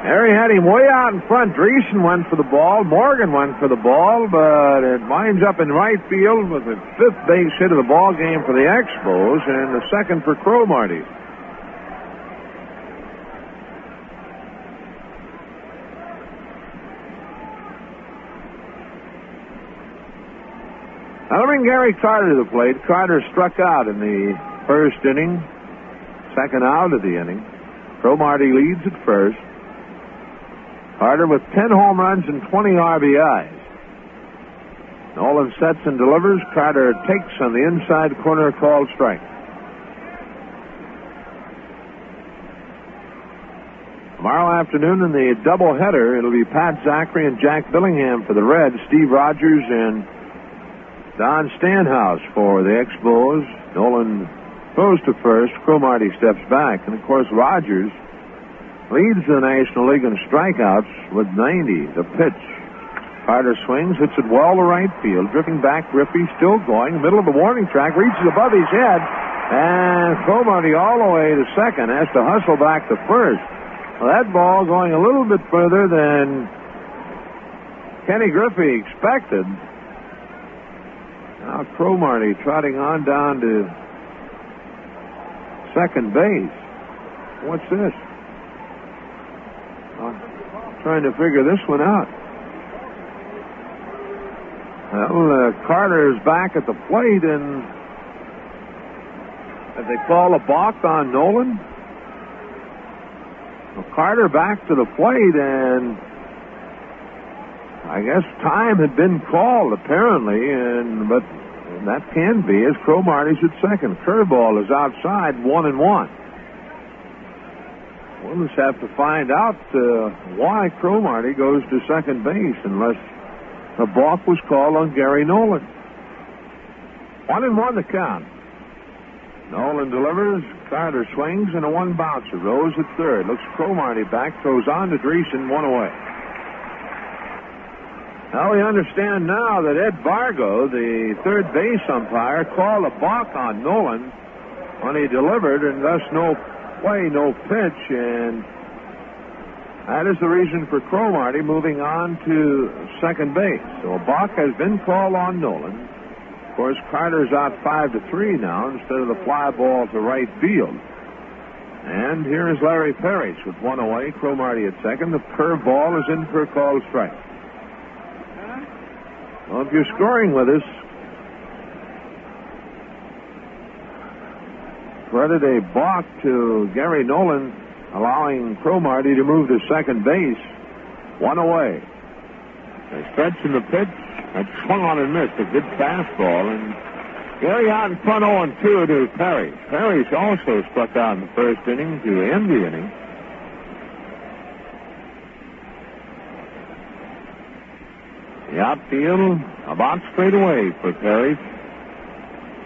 There he had him way out in front. Dreesen went for the ball. Morgan went for the ball, but it winds up in right field with the 5th base hit of the ball game for the Expos, and the 2nd for Cromartie. Now bring Gary Carter to the plate. Carter struck out in the first inning, 2nd out of the inning. Cromartie leads at first. Carter with 10 home runs and 20 RBIs. Nolan sets and delivers. Carter takes on the inside corner, called strike. Tomorrow afternoon in the doubleheader, it'll be Pat Zachary and Jack Billingham for the Reds, Steve Rogers and Don Stanhouse for the Expos. Nolan throws to first. Cromartie steps back. And, of course, Rogers leads the National League in strikeouts with 90. The pitch. Carter swings, hits it well to right field. Drifting back, Griffey still going. Middle of the warning track, reaches above his head. And Cromartie all the way to second. Has to hustle back to first. Well, that ball going a little bit further than Kenny Griffey expected. Now Cromartie trotting on down to second base. What's this? I'm trying to figure this one out. Well, Carter's back at the plate, and have they called a balk on Nolan? Well, Carter back to the plate, and I guess time had been called, apparently, but that can be, as Cromartie's at second. Curveball is outside, 1-1. We'll just have to find out why Cromartie goes to second base unless a balk was called on Gary Nolan. 1-1 the count. Nolan delivers, Carter swings, and a one bouncer. Rose at third. Looks Cromartie back, throws on to Dreesen, one away. Now we understand now that Ed Vargo, the third base umpire, called a balk on Nolan when he delivered, and thus no play, no pitch, and that is the reason for Cromartie moving on to second base. So a balk has been called on Nolan. Of course, Carter's out 5-3 now instead of the fly ball to right field. And here is Larry Parrish with one away. Cromartie at second. The curve ball is in for a called strike. Well, if you're scoring with us, credit a balk to Gary Nolan, allowing Cromartie to move to second base. One away. They stretch in the pitch. That swung on and missed. A good fastball. And Gary out in front 0-2 to Perry. Perry's also struck out in the first inning to end the inning. The outfield about straight away for Perry.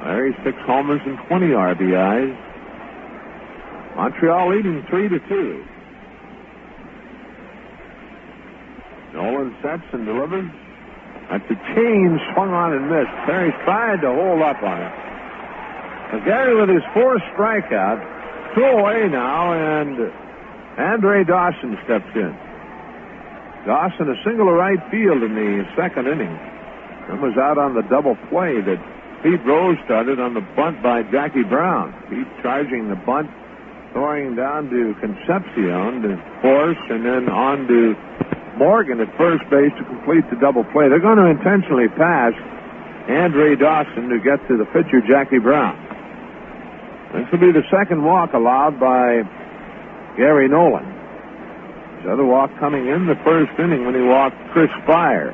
Perry 6 homers and 20 RBIs. Montreal leading 3-2. Nolan sets and delivers. That's a change, swung on and missed. Perry tried to hold up on it. Now Gary with his 4th strikeout, 2 away now, and Andre Dawson steps in. Dawson a single to right field in the second inning. And was out on the double play that Pete Rose started on the bunt by Jackie Brown. Pete charging the bunt, throwing down to Concepcion to force, and then on to Morgan at first base to complete the double play. They're going to intentionally pass Andre Dawson to get to the pitcher, Jackie Brown. This will be the second walk allowed by Gary Nolan. His other walk coming in the first inning when he walked Chris Spire.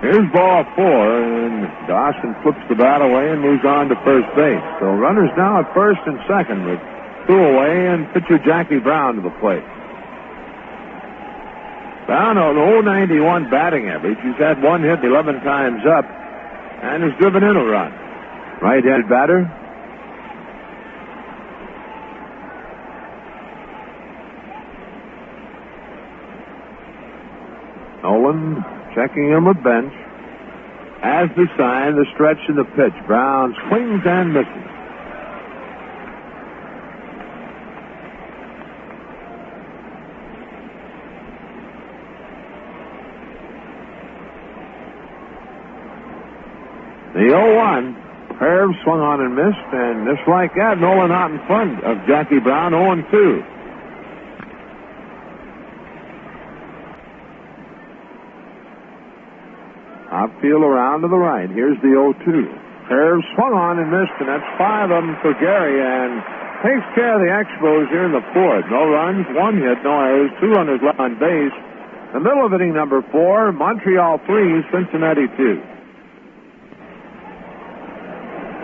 Here's ball 4, and Dawson flips the bat away and moves on to first base. So runners now at first and second with 2 away, and pitcher Jackie Brown to the plate. Brown on 091 batting average. He's had 1 hit 11 times up and has driven in a run. Right-handed batter. Nolan checking him with bench. As the sign, the stretch and the pitch. Brown swings and misses. The 0-1, curve swung on and missed, and just like that, Nolan out in front of Jackie Brown, 0-2. Outfield around to the right. Here's the 0-2. Curve swung on and missed, and that's 5 of them for Gary, and takes care of the Expos here in the 4th. No runs, 1 hit, no errors, 2 runners left on base. The middle of inning number 4, Montreal 3, Cincinnati 2.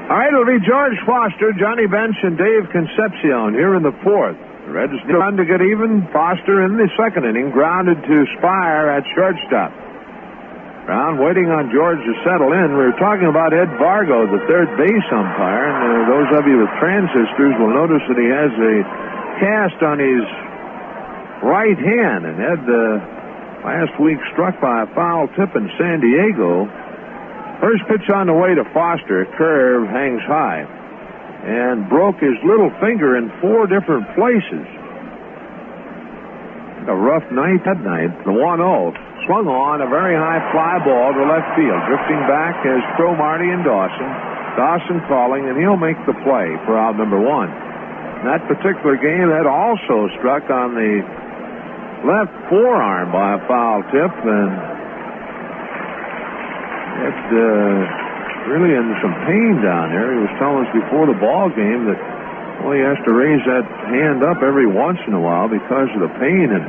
All right, it'll be George Foster, Johnny Bench, and Dave Concepcion here in the 4th. The Reds trying to get even. Foster in the second inning, grounded to Spire at shortstop. Brown waiting on George to settle in. We were talking about Ed Vargo, the third base umpire, and those of you with transistors will notice that he has a cast on his right hand, and Ed last week struck by a foul tip in San Diego. First pitch on the way to Foster, curve hangs high, and broke his little finger in 4 different places. A rough night that night. The 1-0 swung on a very high fly ball to left field. Drifting back is Cromartie and Dawson. Dawson calling, and he'll make the play for out number 1. In that particular game, that also struck on the left forearm by a foul tip, and it's really in some pain down there. He was telling us before the ball game that Well, he has to raise that hand up every once in a while because of the pain in it.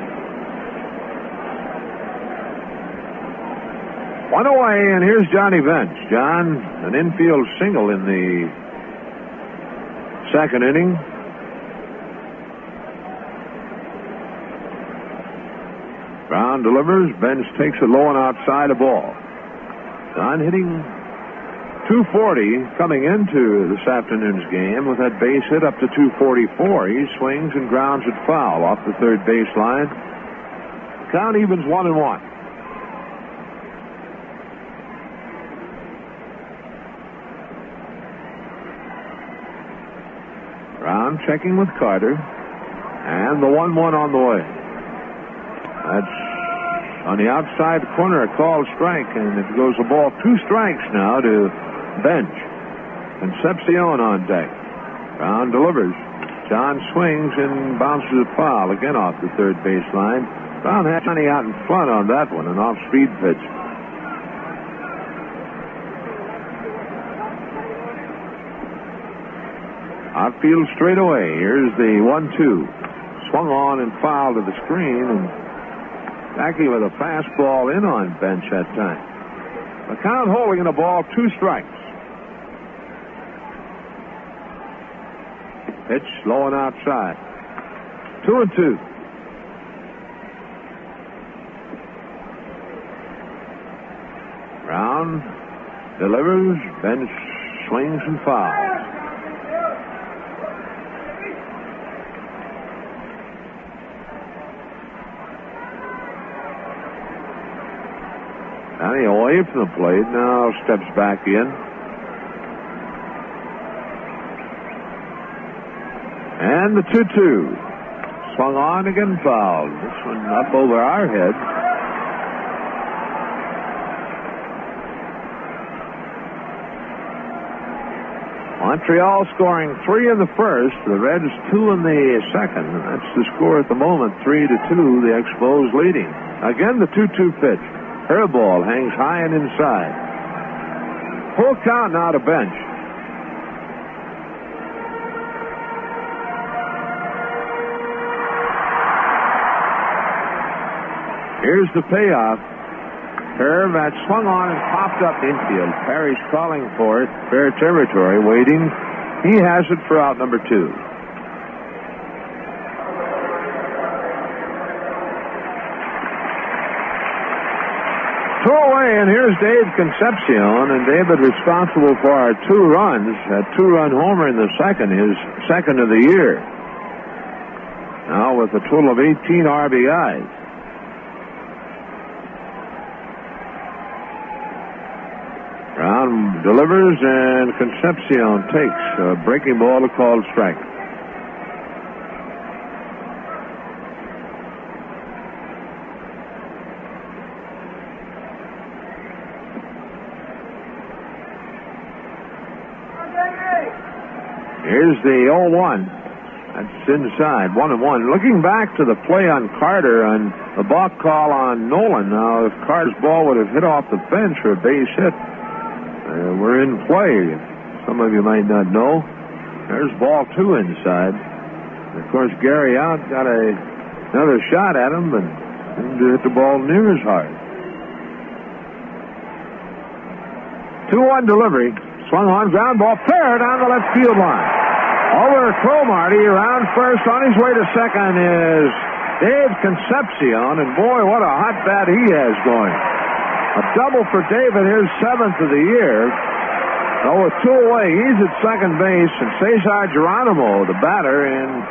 One away, and here's Johnny Bench. John, an infield single in the second inning. Brown delivers. Bench takes it low and outside a ball. John hitting .240 coming into this afternoon's game with that base hit up to .244. He swings and grounds it foul off the third baseline. Count evens 1-1. Brown checking with Carter, and the 1-1 on the way. That's on the outside corner, a called strike, and it goes a ball 2 strikes now to Bench. Concepcion on deck. Brown delivers. John swings and bounces it foul again off the third baseline. Brown had Johnny out in front on that one, an off-speed pitch. Outfield straight away. Here's the 1-2. Swung on and fouled to the screen, and Jackie with a fastball in on Bench that time. The count holding in a ball, 2 strikes. Pitch low and outside. 2-2. Brown delivers. Bench swings and fouls. Johnny away from the plate, now steps back in. And the 2-2. Swung on again, fouled. This one up over our head. Montreal scoring 3 in the first. The Reds 2 in the second. And that's the score at the moment, 3-2. The Expos leading. Again, the 2-2 pitch. Her ball hangs high and inside. Full count now to Bench. Here's the payoff. Curve that swung on and popped up infield. Parry's calling for it. Fair territory, waiting. He has it for out number 2. Two away, and here's Dave Concepcion, and David responsible for our 2 runs. A 2-run homer in the second, his second of the year. Now with a total of 18 RBIs. Brown delivers, and Concepcion takes a breaking ball, a called strike. Here's the 0-1. That's inside, 1-1. Looking back to the play on Carter and the balk call on Nolan. Now, if Carter's ball would have hit off the fence for a base hit, we're in play. Some of you might not know. There's ball 2 inside. And of course, Gary out got another shot at him, but didn't hit the ball near as hard. 2-1 delivery. Swung on, ground ball, fair down the left field line. Over Cromartie, around first, on his way to second is Dave Concepcion, and boy, what a hot bat he has going. A double for David, his 7th of the year. So with 2 away, he's at second base, and Cesar Geronimo, the batter, and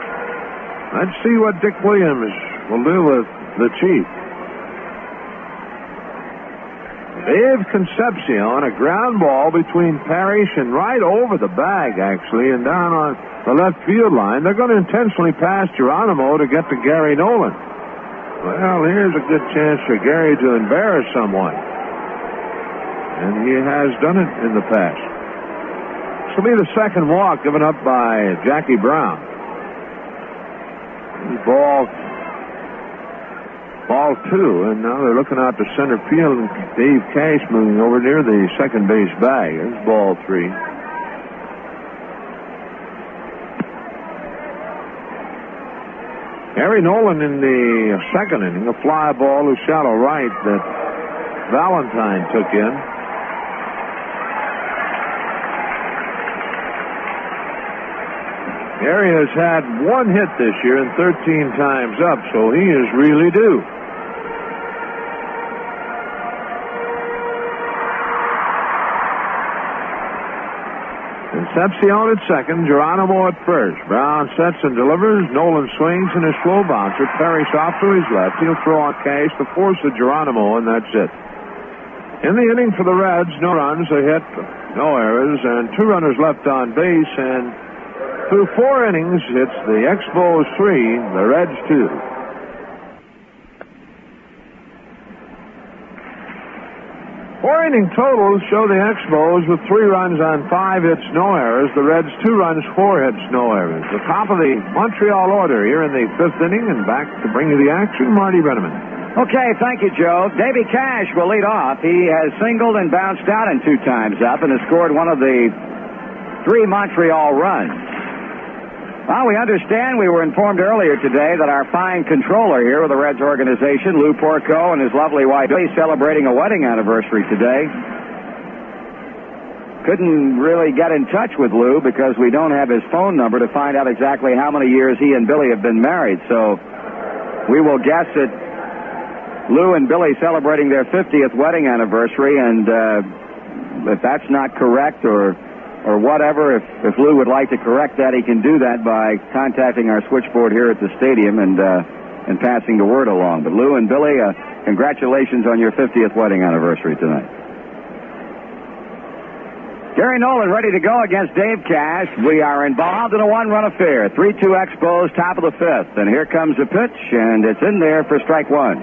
let's see what Dick Williams will do with the Chief. Dave Concepcion, a ground ball between Parrish and right over the bag, actually, and down on the left field line. They're going to intentionally pass Geronimo to get to Gary Nolan. Well, here's a good chance for Gary to embarrass someone. And he has done it in the past. This will be the second walk given up by Jackie Brown. Ball 2, and now they're looking out to center field, and Dave Cash moving over near the second base bag. There's ball 3. Harry Nolan in the second inning, a fly ball to shallow right that Valentine took in. Harry has had one hit this year and 13 times up, so he is really due. Concepcion at second, Geronimo at first. Brown sets and delivers. Nolan swings in his slow bouncer. Parrish off to his left. He'll throw on Cash to force a Geronimo, and that's it. In the inning for the Reds, no runs, a hit, no errors, and 2 runners left on base. And through 4 innings, it's the Expos 3, the Reds 2. 4 inning totals show the Expos with 3 runs on 5 hits, no errors. The Reds 2 runs, 4 hits, no errors. The top of the Montreal order here in the 5th inning, and back to bring you the action, Marty Brenneman. Okay, thank you, Joe. Davy Cash will lead off. He has singled and bounced out in 2 times up and has scored one of the 3 Montreal runs. Well, we understand, we were informed earlier today that our fine controller here with the Reds organization, Lou Porco, and his lovely wife, Billy, celebrating a wedding anniversary today. Couldn't really get in touch with Lou because we don't have his phone number to find out exactly how many years he and Billy have been married. So we will guess that Lou and Billy celebrating their 50th wedding anniversary, and if that's not correct or whatever, if Lou would like to correct that, he can do that by contacting our switchboard here at the stadium and passing the word along. But Lou and Billy, congratulations on your 50th wedding anniversary tonight. Gary Nolan ready to go against Dave Cash. We are involved in a 1-run affair. 3-2 Expos, top of the 5th. And here comes the pitch, and it's in there for strike 1.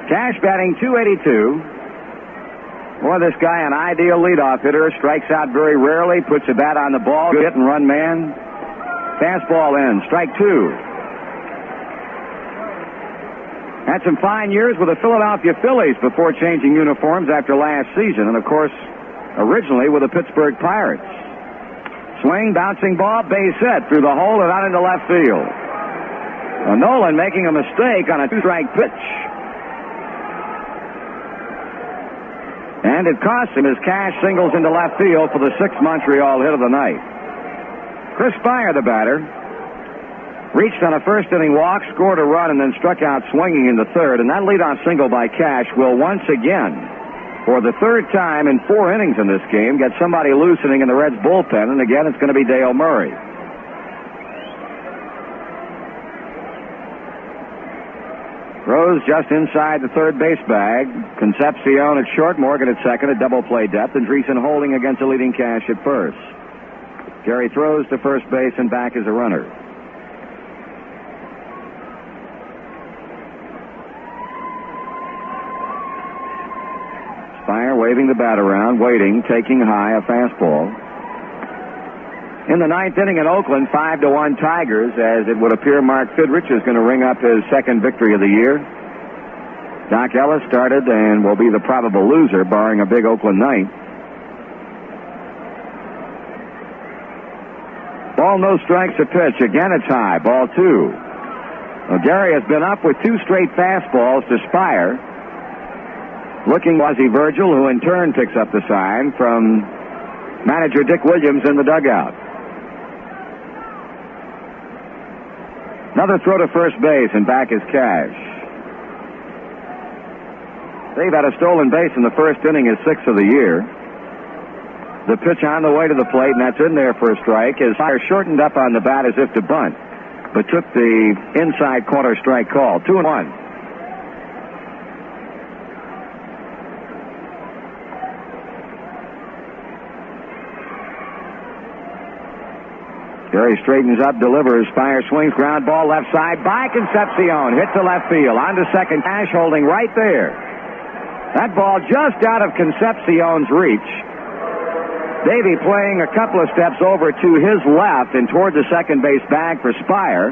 Cash batting .282. Boy, this guy, an ideal leadoff hitter, strikes out very rarely, puts a bat on the ball, hit and run man. Fastball in, strike 2. Had some fine years with the Philadelphia Phillies before changing uniforms after last season, and of course, originally with the Pittsburgh Pirates. Swing, bouncing ball, base hit through the hole and out into left field. Nolan making a mistake on a 2-strike pitch. And it cost him as Cash singles into left field for the 6th Montreal hit of the night. Chris Spire, the batter, reached on a first-inning walk, scored a run, and then struck out swinging in the 3rd. And that leadoff single by Cash will once again, for the 3rd time in 4 innings in this game, get somebody loosening in the Reds bullpen. And again, it's going to be Dale Murray. Rose just inside the 3rd base bag. Concepcion at short, Morgan at second at double play depth, and Dreesen holding against the leading Cash at first. Gary throws to first base and back as a runner. Spire waving the bat around, waiting, taking high, a fastball. In the 9th inning in Oakland, 5-1 Tigers, as it would appear Mark Fidrich is going to ring up his 2nd victory of the year. Doc Ellis started and will be the probable loser, barring a big Oakland night. Ball, no strikes, a pitch. Again, it's high. Ball 2. Well, Gary has been up with 2 straight fastballs to Spire. Looking Ozzie Virgil, who in turn picks up the sign from manager Dick Williams in the dugout. Another throw to first base, and back is Cash. They've had a stolen base in the 1st inning, his 6th of the year. The pitch on the way to the plate, and that's in there for a strike, as Spire shortened up on the bat as if to bunt, but took the inside corner strike call. 2-1. Gary straightens up, delivers. Spire swings, ground ball left side by Concepcion. Hit to left field. On to second. Cash holding right there. That ball just out of Concepcion's reach. Davey playing a couple of steps over to his left and toward the second base bag for Spire.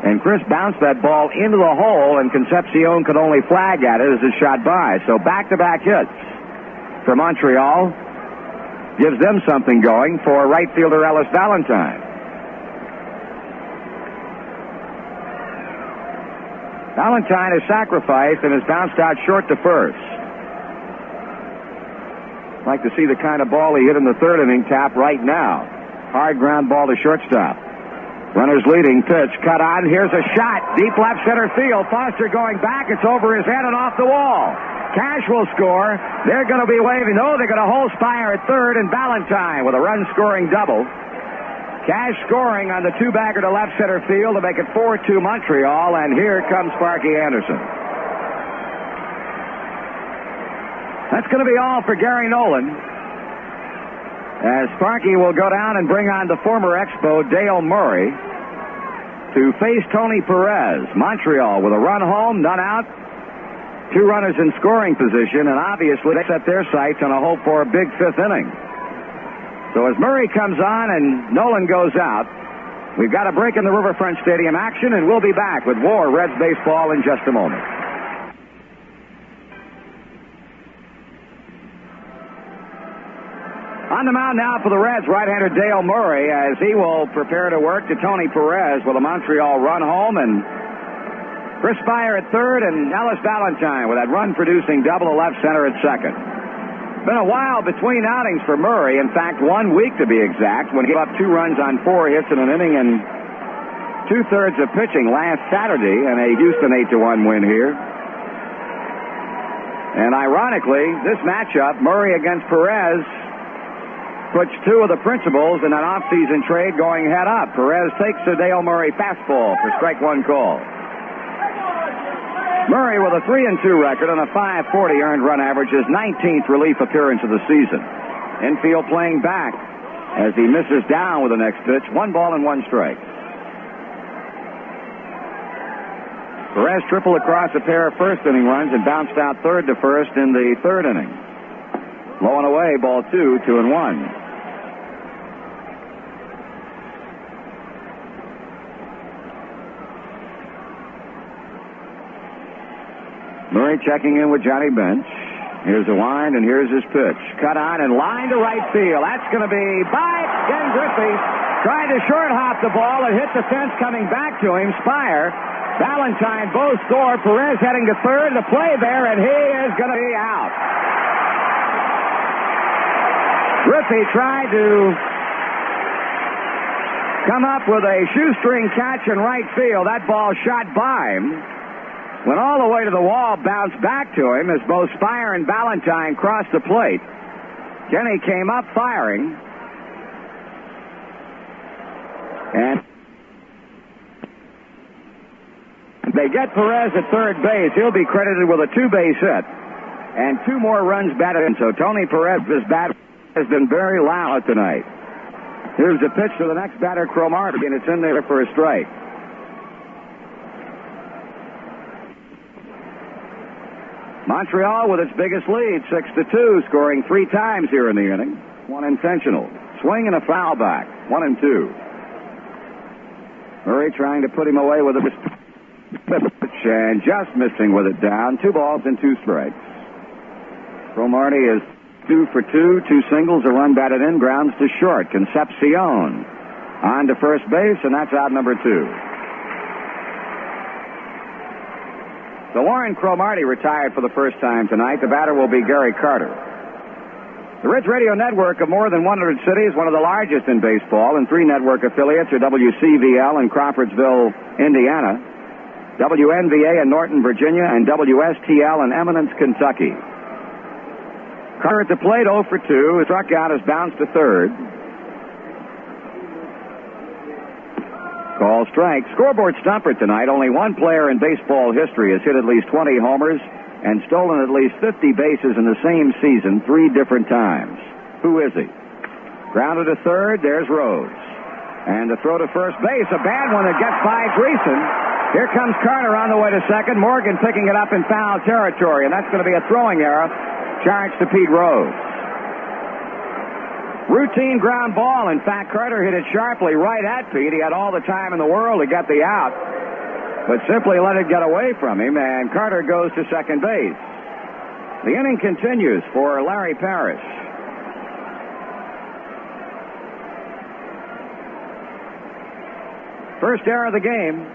And Chris bounced that ball into the hole, and Concepcion could only flag at it as it shot by. So back-to-back hits for Montreal gives them something going for right fielder Ellis Valentine. Valentine is sacrificed and is bounced out short to first. Like to see the kind of ball he hit in the third inning tap right now. Hard ground ball to shortstop. Runners leading, pitch, cut on. Here's a shot. Deep left center field. Foster going back. It's over his head and off the wall. Cash will score. They're going to be waving. No, they're going to hold Spire at third and Valentine with a run-scoring double. Cash scoring on the two-bagger to left center field to make it 4-2 Montreal, and here comes Sparky Anderson. That's going to be all for Gary Nolan, as Sparky will go down and bring on the former Expo, Dale Murray, to face Tony Perez. Montreal with a run home, none out, 2 runners in scoring position, and obviously they set their sights on a hope for a big fifth inning. So as Murray comes on and Nolan goes out, we've got a break in the Riverfront Stadium action, and we'll be back with more Reds baseball in just a moment. On the mound now for the Reds, right-hander Dale Murray, as he will prepare to work to Tony Perez with a Montreal run home, and Chris Spire at third, and Ellis Valentine with that run-producing double to left center at second. Been a while between outings for Murray. In fact, 1 week to be exact, when he gave up 2 runs on 4 hits in an inning and 2/3 of pitching last Saturday in a Houston 8-1 win here. And ironically, this matchup, Murray against Perez, puts 2 of the principals in an off-season trade going head up. Perez takes a Dale Murray fastball for strike 1 call. Murray with a 3-2 record and a .540 earned run average, his 19th relief appearance of the season. Infield playing back as he misses down with the next pitch. 1 ball and 1 strike. Perez tripled across a pair of first inning runs and bounced out third to first in the third inning. Low and away, ball 2, 2-1. Murray checking in with Johnny Bench. Here's the wind, and here's his pitch. Cut on and line to right field. That's going to be by Ken Griffey. Tried to short hop the ball and hit the fence coming back to him. Spire, Valentine both score. Perez heading to third. The play there, and he is going to be out. Griffey tried to come up with a shoestring catch in right field. That ball shot by him. Went all the way to the wall, bounced back to him as both Spire and Valentine crossed the plate. Kenny came up firing. And they get Perez at third base. He'll be credited with a 2-base hit and 2 more runs batted in. So Tony Perez's bat has been very loud tonight. Here's the pitch to the next batter, Cromartie, and it's in there for a strike. Montreal with its biggest lead, 6-2, scoring 3 times here in the inning. 1 intentional. Swing and a foul back. 1-2. Murray trying to put him away with a pitch and just missing with it down. 2 balls and 2 strikes. Cromartie is 2 for 2, 2 singles, a run batted in, grounds to short. Concepcion on to first base, and that's out number 2. So Warren Cromartie retired for the first time tonight. The batter will be Gary Carter. The Reds Radio Network of more than 100 cities, one of the largest in baseball, and 3 network affiliates are WCVL in Crawfordsville, Indiana, WNVA in Norton, Virginia, and WSTL in Eminence, Kentucky. Carter at the plate, 0 for 2. Struck out, has bounced to third. Call strike. Scoreboard stumper tonight. Only 1 player in baseball history has hit at least 20 homers and stolen at least 50 bases in the same season 3 different times. Who is he? Grounded to third. There's Rhodes. And the throw to first base. A bad one that gets by Greason. Here comes Carter on the way to second. Morgan picking it up in foul territory, and that's going to be a throwing error. Charge to Pete Rhodes. Routine ground ball. In fact, Carter hit it sharply right at Pete. He had all the time in the world to get the out, but simply let it get away from him, and Carter goes to second base. The inning continues for Larry Parrish. First error of the game.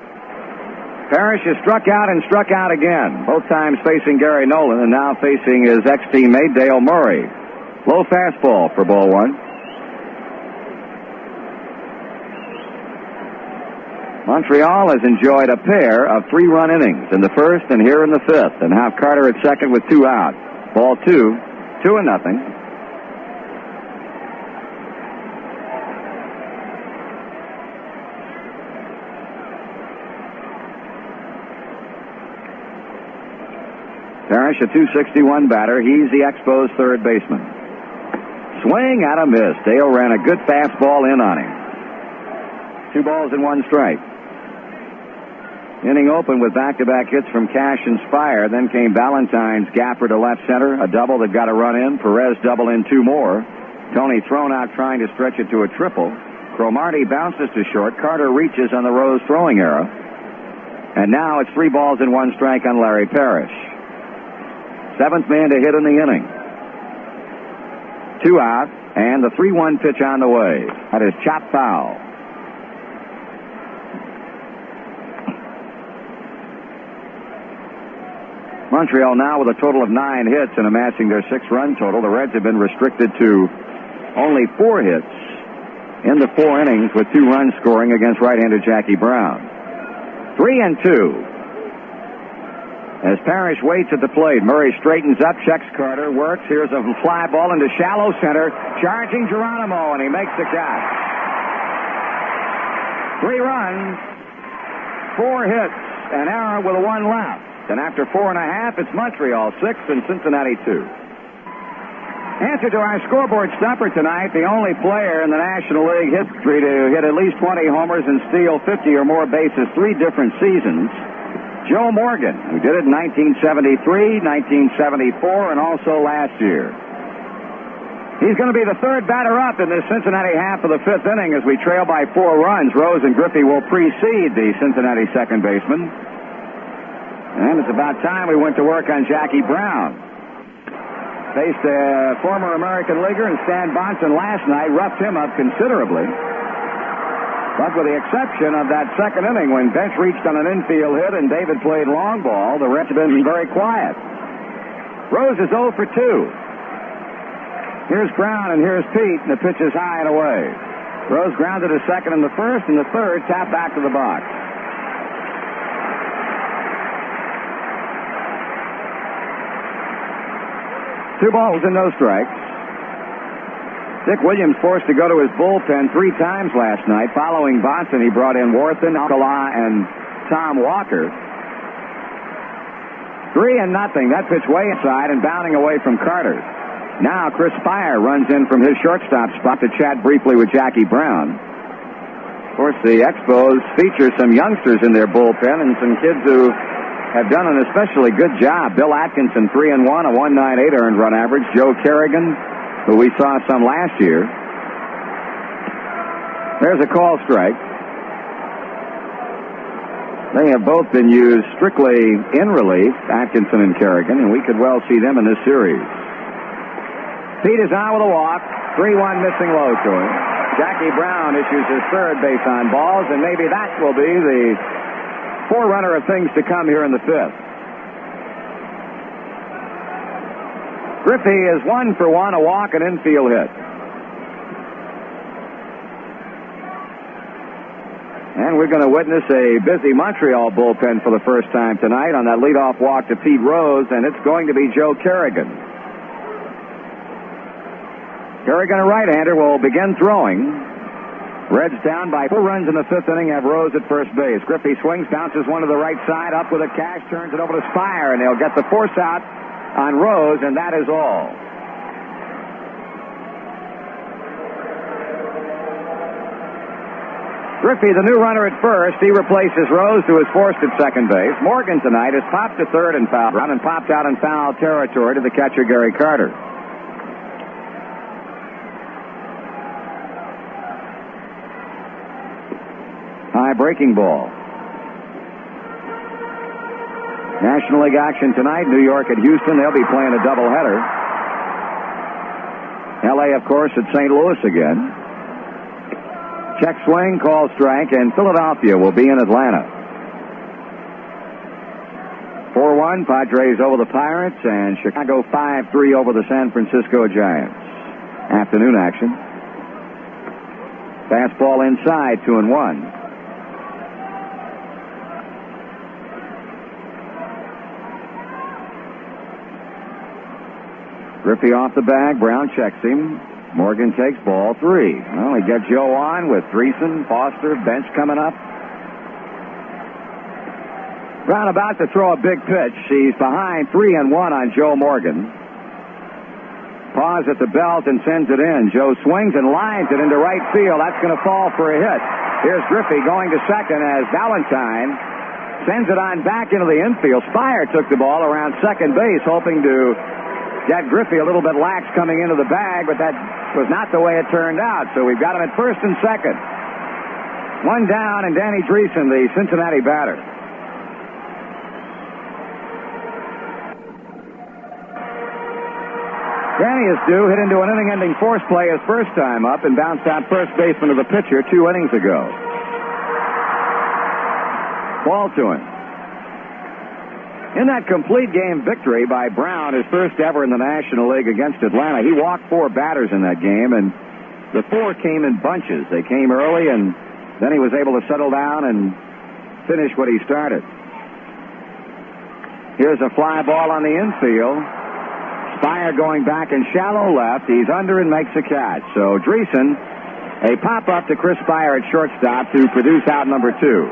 Parrish has struck out and struck out again, both times facing Gary Nolan and now facing his ex-teammate Dale Murray. Low fastball for ball one. Montreal has enjoyed a pair of 3-run innings in the first and here in the fifth, and have Carter at second with 2 out. Ball 2, 2-0. Parrish, a .261 batter. He's the Expos third baseman. Swing and a miss. Dale ran a good fastball in on him. 2 balls and 1 strike. Inning open with back-to-back hits from Cash and Spire. Then came Valentine's gapper to left center, a double that got a run in. Perez double in 2 more. Tony thrown out trying to stretch it to a triple. Cromartie bounces to short. Carter reaches on the Rose throwing error. And now it's 3 balls and 1 strike on Larry Parrish. 7th man to hit in the inning. 2 out, and the 3-1 pitch on the way. That is chopped foul. Montreal now with a total of 9 hits and amassing their 6-run total. The Reds have been restricted to only 4 hits in the 4 innings with 2 runs scoring against right-hander Jackie Brown. 3-2. As Parrish waits at the plate, Murray straightens up, checks Carter, works. Here's a fly ball into shallow center. Charging Geronimo, and he makes the catch. 3 runs, 4 hits, an error with a 1 left. And after 4.5, it's Montreal 6 and Cincinnati 2. Answer to our scoreboard stopper tonight, the only player in the National League history to hit at least 20 homers and steal 50 or more bases 3 different seasons, Joe Morgan, who did it in 1973, 1974, and also last year. He's going to be the 3rd batter up in this Cincinnati half of the 5th inning as we trail by 4 runs. Rose and Griffey will precede the Cincinnati second baseman. And it's about time we went to work on Jackie Brown. Faced a former American leaguer and Stan Bonson last night, roughed him up considerably. But with the exception of that second inning when Bench reached on an infield hit and David played long ball, the Reds have been very quiet. Rose is 0 for 2. Here's Brown and here's Pete, and the pitch is high and away. Rose grounded to second in the first, and the third tapped back to the box. Two balls and no strikes. Dick Williams forced to go to his bullpen 3 times last night. Following Bonson, he brought in Worthen, Alcala, and Tom Walker. 3-0. That pitch way inside and bounding away from Carter. Now Chris Spire runs in from his shortstop spot to chat briefly with Jackie Brown. Of course, the Expos feature some youngsters in their bullpen and some kids who have done an especially good job. Bill Atkinson, 3-1, a 1.98 earned run average. Joe Kerrigan, who we saw some last year. There's a call strike. They have both been used strictly in relief, Atkinson and Kerrigan, and we could well see them in this series. Pete is on with a walk. 3-1 missing low to him. Jackie Brown issues his third base on balls, and maybe that will be the forerunner of things to come here in the 5th. Griffey is 1 for 1, a walk, an infield hit. And we're going to witness a busy Montreal bullpen for the first time tonight on that leadoff walk to Pete Rose, and it's going to be Joe Kerrigan. Kerrigan, a right-hander, will begin throwing. Reds down by 4 runs in the 5th inning, have Rose at first base. Griffey swings, bounces one to the right side, up with a catch, turns it over to Spire, and they'll get the force out on Rose, and that is all. Griffey, the new runner at first, he replaces Rose, who is forced at second base. Morgan tonight has popped to third and foul ground and popped out in foul territory to the catcher Gary Carter. High breaking ball. National League action tonight. New York at Houston. They'll be playing a doubleheader. L.A., of course, at St. Louis again. Check swing, call strike, and Philadelphia will be in Atlanta. 4-1, Padres over the Pirates, and Chicago 5-3 over the San Francisco Giants. Afternoon action. Fastball inside, 2-1. Griffey off the bag. Brown checks him. Morgan takes ball 3. Well, he got Joe on with Dreesen, Foster, bench coming up. Brown about to throw a big pitch. He's behind 3-1 on Joe Morgan. Paws at the belt and sends it in. Joe swings and lines it into right field. That's going to fall for a hit. Here's Griffey going to second as Valentine sends it on back into the infield. Spire took the ball around second base, hoping to get Griffey a little bit lax coming into the bag, but that was not the way it turned out. So we've got him at first and second. One down, and Danny Dreesen, the Cincinnati batter. Danny is due, hit into an inning-ending force play his first time up and bounced out first baseman of the pitcher 2 innings ago. Ball to him. In that complete game victory by Brown, his first ever in the National League against Atlanta, he walked 4 batters in that game, and the 4 came in bunches. They came early, and then he was able to settle down and finish what he started. Here's a fly ball on the infield. Spire going back in shallow left. He's under and makes a catch. So Dreesen, a pop-up to Chris Spire at shortstop to produce out number 2.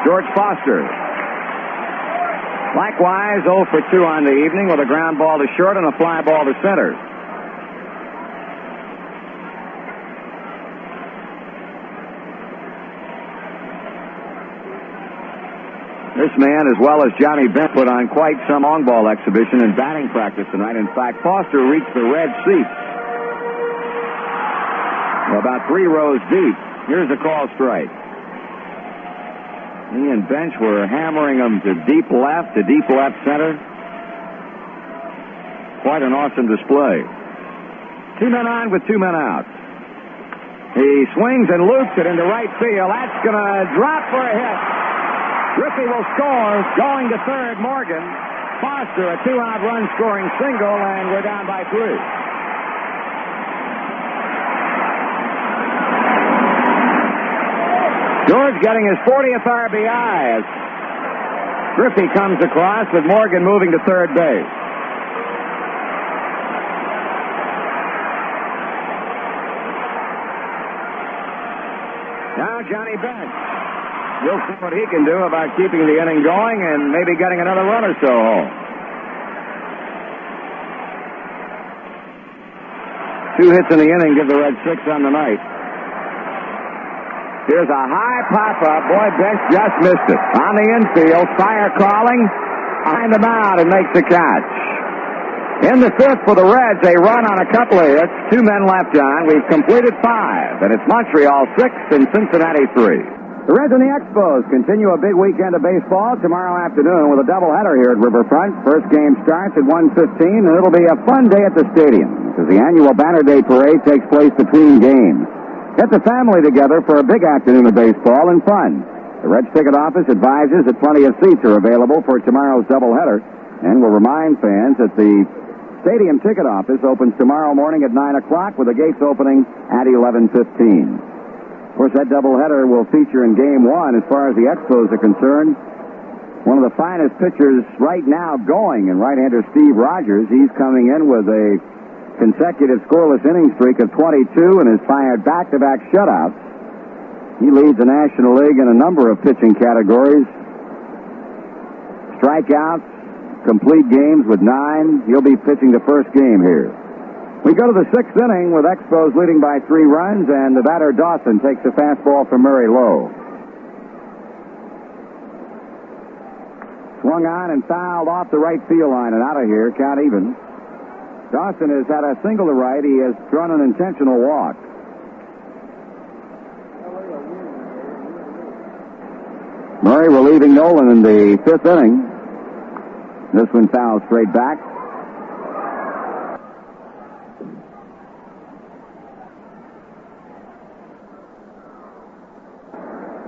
George Foster. Likewise, 0 for 2 on the evening with a ground ball to short and a fly ball to center. This man, as well as Johnny Bench, put on quite some long-ball exhibition in batting practice tonight. In fact, Foster reached the red seats about 3 rows deep. Here's a call strike. He and Bench were hammering him to deep left center. Quite an awesome display. 2 men on with 2 men out. He swings and loops it into right field. That's going to drop for a hit. Griffey will score. Going to third, Morgan. Foster, a 2-out run scoring single, and we're down by 3. George getting his 40th RBI as Griffey comes across with Morgan moving to third base. Now Johnny Bench. We'll see what he can do about keeping the inning going and maybe getting another run or so home. 2 hits in the inning give the Reds 6 on the night. Here's a high pop-up. Boy, Bench just missed it. On the infield, Spire calling. Behind him out and makes the catch. In the 5th for the Reds, they run on a couple of hits. 2 men left on. We've completed 5. And it's Montreal 6 and Cincinnati 3. The Reds and the Expos continue a big weekend of baseball tomorrow afternoon with a doubleheader here at Riverfront. First game starts at 1:15, and it'll be a fun day at the stadium because the annual Banner Day Parade takes place between games. Get the family together for a big afternoon of baseball and fun. The Reds ticket office advises that plenty of seats are available for tomorrow's doubleheader, and will remind fans that the stadium ticket office opens tomorrow morning at 9 o'clock with the gates opening at 11:15. Of course, that doubleheader will feature in Game 1, as far as the Expos are concerned, one of the finest pitchers right now going, and right-hander Steve Rogers. He's coming in with a consecutive scoreless inning streak of 22 and has fired back-to-back shutouts. He leads the National League in a number of pitching categories. Strikeouts, complete games with 9. He'll be pitching the first game here. We go to the 6th inning with Expos leading by 3 runs, and the batter Dawson takes a fastball from Murray low. Swung on and fouled off the right field line and out of here, count even. Dawson has had a single to right. He has thrown an intentional walk. Murray relieving Nolan in the 5th inning. This one fouled straight back.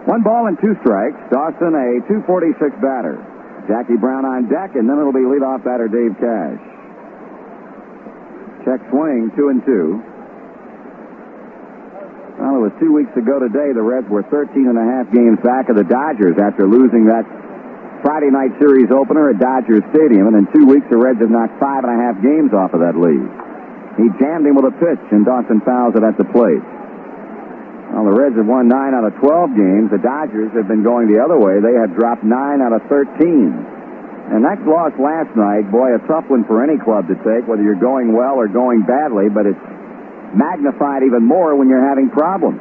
1 ball and 2 strikes. Dawson, a .246 batter. Jackie Brown on deck, and then it'll be leadoff batter Dave Cash. Check swing, 2-2. Well, it was 2 weeks ago today. The Reds were 13.5 games back of the Dodgers after losing that Friday night series opener at Dodger Stadium, and in 2 weeks the Reds have knocked 5.5 games off of that lead. He jammed him with a pitch, and Dawson fouls it at the plate. Well, the Reds have won 9 out of 12 games. The Dodgers have been going the other way. They have dropped 9 out of 13. And that loss last night, boy, a tough one for any club to take, whether you're going well or going badly, but it's magnified even more when you're having problems.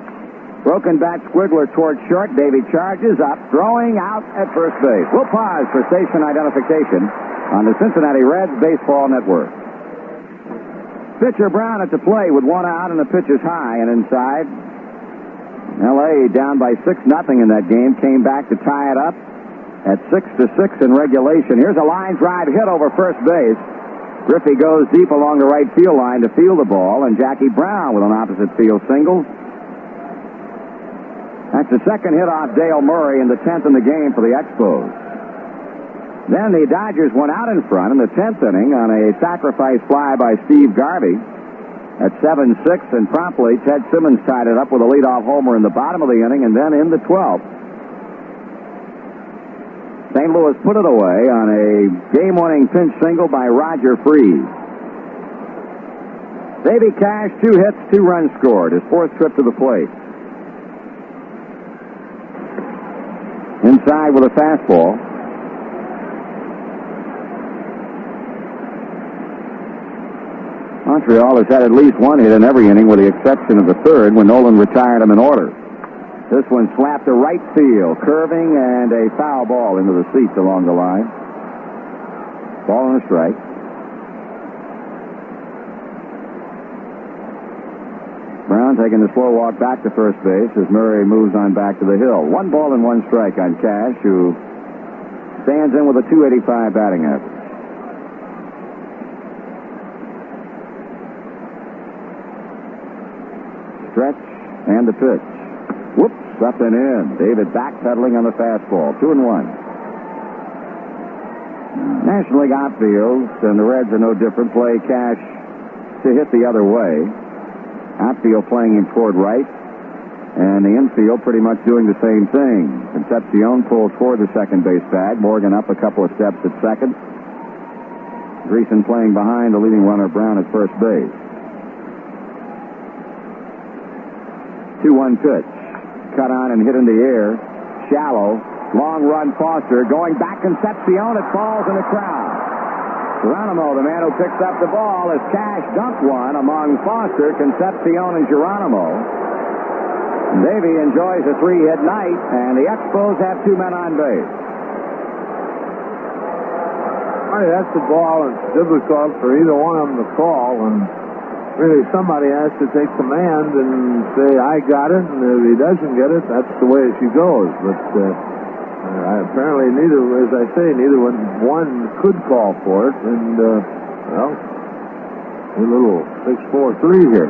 Broken bat squiggler towards short. Davey charges up, throwing out at first base. We'll pause for station identification on the Cincinnati Reds Baseball Network. Pitcher Brown at the plate with 1 out, and the pitch is high and inside. L.A. down by 6-0 in that game, came back to tie it up at 6-6 in regulation. Here's a line drive hit over first base. Griffey goes deep along the right field line to field the ball, and Jackie Brown with an opposite field single. That's the second hit off Dale Murray and the 10th in the game for the Expos. Then the Dodgers went out in front in the 10th inning on a sacrifice fly by Steve Garvey at 7-6, and promptly Ted Simmons tied it up with a leadoff homer in the bottom of the inning, and then in the 12th, St. Louis put it away on a game-winning pinch single by Roger Freese. Davey Cash, 2 hits, 2 runs scored, his 4th trip to the plate. Inside with a fastball. Montreal has had at least 1 hit in every inning with the exception of the 3rd when Nolan retired him in order. This one slapped to right field, curving, and a foul ball into the seats along the line. Ball and a strike. Brown taking the slow walk back to first base as Murray moves on back to the hill. 1 ball and 1 strike on Cash, who stands in with a .285 batting average. Stretch and the pitch. Whoops, up and in. David backpedaling on the fastball. 2-1. National League outfields, and the Reds are no different, play Cash to hit the other way. Outfield playing him toward right, and the infield pretty much doing the same thing. Concepcion pulled toward the second base bag. Morgan up a couple of steps at second. Greason playing behind the leading runner Brown at first base. 2-1 pitch. Cut on and hit in the air. Shallow. Long run Foster. Going back Concepcion. It falls in the crowd. Geronimo, the man who picks up the ball, as Cash dumped one among Foster, Concepcion, and Geronimo. Davey enjoys a 3-hit night, and the Expos have 2 men on base. Marty, that's the ball. It's difficult for either one of them to call, and really somebody has to take command and say, I got it, and if he doesn't get it, that's the way she goes. But apparently neither, as I say, neither one could call for it, and, well, a little 6-4-3 here.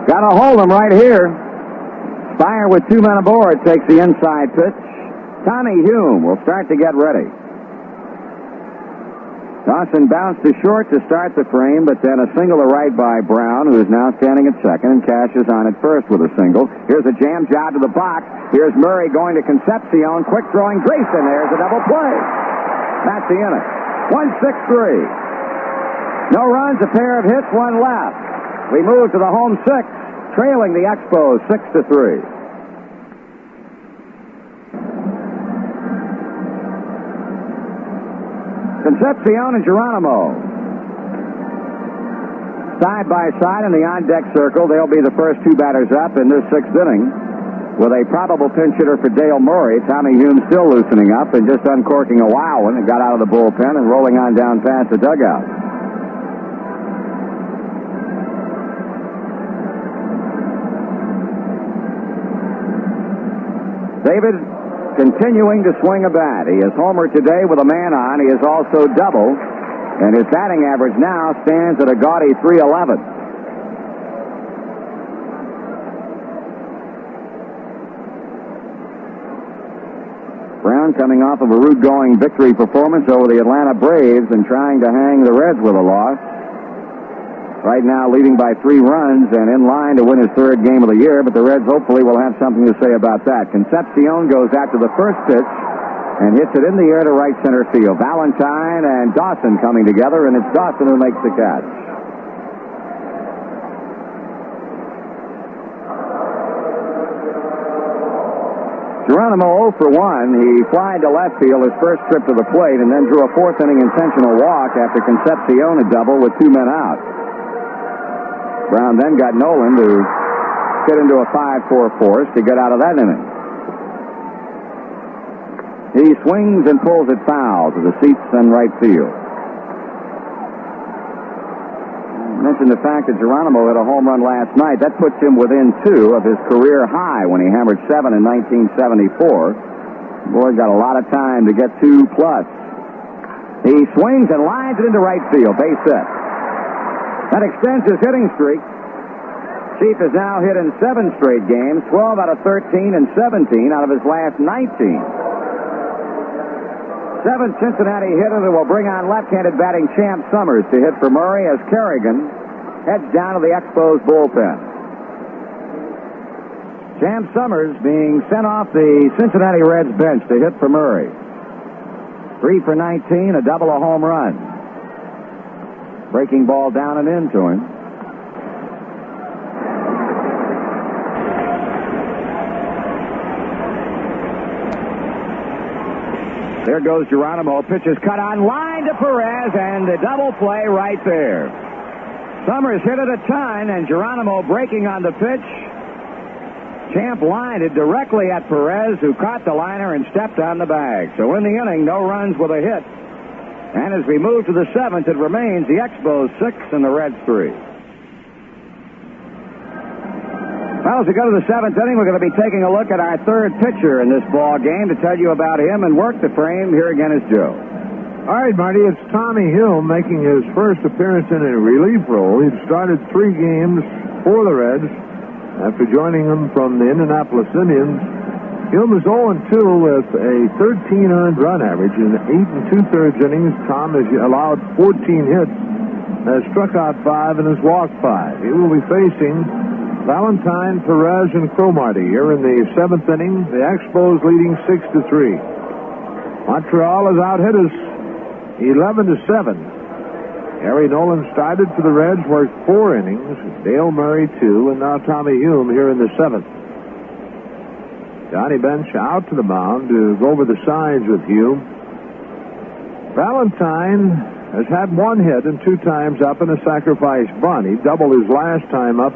Got to hold him right here. Spire with 2 men aboard takes the inside pitch. Tommy Hume will start to get ready. Dawson bounced to short to start the frame, but then a single to right by Brown, who is now standing at second, and Cash is on at first with a single. Here's a jam job to the box. Here's Murray going to Concepcion. Quick throwing Grayson. There's a double play. That's the inning. 1-6-3. No runs, a pair of hits, 1 left. We move to the home 6, trailing the Expos 6-3. Concepcion and Geronimo side by side in the on-deck circle. They'll be the first 2 batters up in this 6th inning, with a probable pinch hitter for Dale Murray. Tommy Hume still loosening up and just uncorking a wild one. It got out of the bullpen and rolling on down past the dugout. David continuing to swing a bat. He has homered today with a man on. He has also doubled, and his batting average now stands at a gaudy .311. Concepcion coming off of a route-going victory performance over the Atlanta Braves and trying to hang the Reds with a loss. Right now leading by 3 runs and in line to win his 3rd game of the year, but the Reds hopefully will have something to say about that. Concepcion goes after the first pitch and hits it in the air to right center field. Valentine and Dawson coming together, and it's Dawson who makes the catch. Geronimo 0 for 1. He flied to left field his first trip to the plate and then drew a 4th-inning intentional walk after Concepcion had doubled with 2 men out. Brown then got Nolan to get into a 5-4 force to get out of that inning. He swings and pulls it foul to the seats in right field. I mentioned the fact that Geronimo hit a home run last night. That puts him within 2 of his career high when he hammered 7 in 1974. Boy, got a lot of time to get 2+. He swings and lines it into right field. Base hit. That extends his hitting streak. Chief has now hit in 7 straight games, 12 out of 13 and 17 out of his last 19. 7th Cincinnati hitter that will bring on left-handed batting Champ Summers to hit for Murray as Kerrigan heads down to the Expos bullpen. Champ Summers being sent off the Cincinnati Reds bench to hit for Murray. 3 for 19, a double, a home run. Breaking ball down and into him. There goes Geronimo. Pitch is cut on line to Perez, and the double play right there. Summers hit it a ton, and Geronimo breaking on the pitch. Champ lined it directly at Perez, who caught the liner and stepped on the bag. So in the inning, no runs with a hit. And as we move to the 7th, it remains the Expos 6 and the Reds 3. Well, as we go to the 7th inning, we're going to be taking a look at our 3rd pitcher in this ball game to tell you about him and work the frame. Here again is Joe. All right, Marty, it's Tommy Hume making his first appearance in a relief role. He'd started 3 games for the Reds after joining them from the Indianapolis Indians. Hume is 0-2 with a 13 earned run average in 8 2/3 innings. Tom has allowed 14 hits, has struck out 5, and has walked 5. He will be facing Valentine, Perez, and Cromartie here in the 7th inning. The Expos leading 6-3. Montreal has out-hit us 11-7. Harry Nolan started for the Reds, worked 4 innings. Dale Murray 2, and now Tommy Hume here in the 7th. Johnny Bench out to the mound to go over the signs with Hume. Valentine has had 1 hit and 2 times up in a sacrifice bunt. He doubled his last time up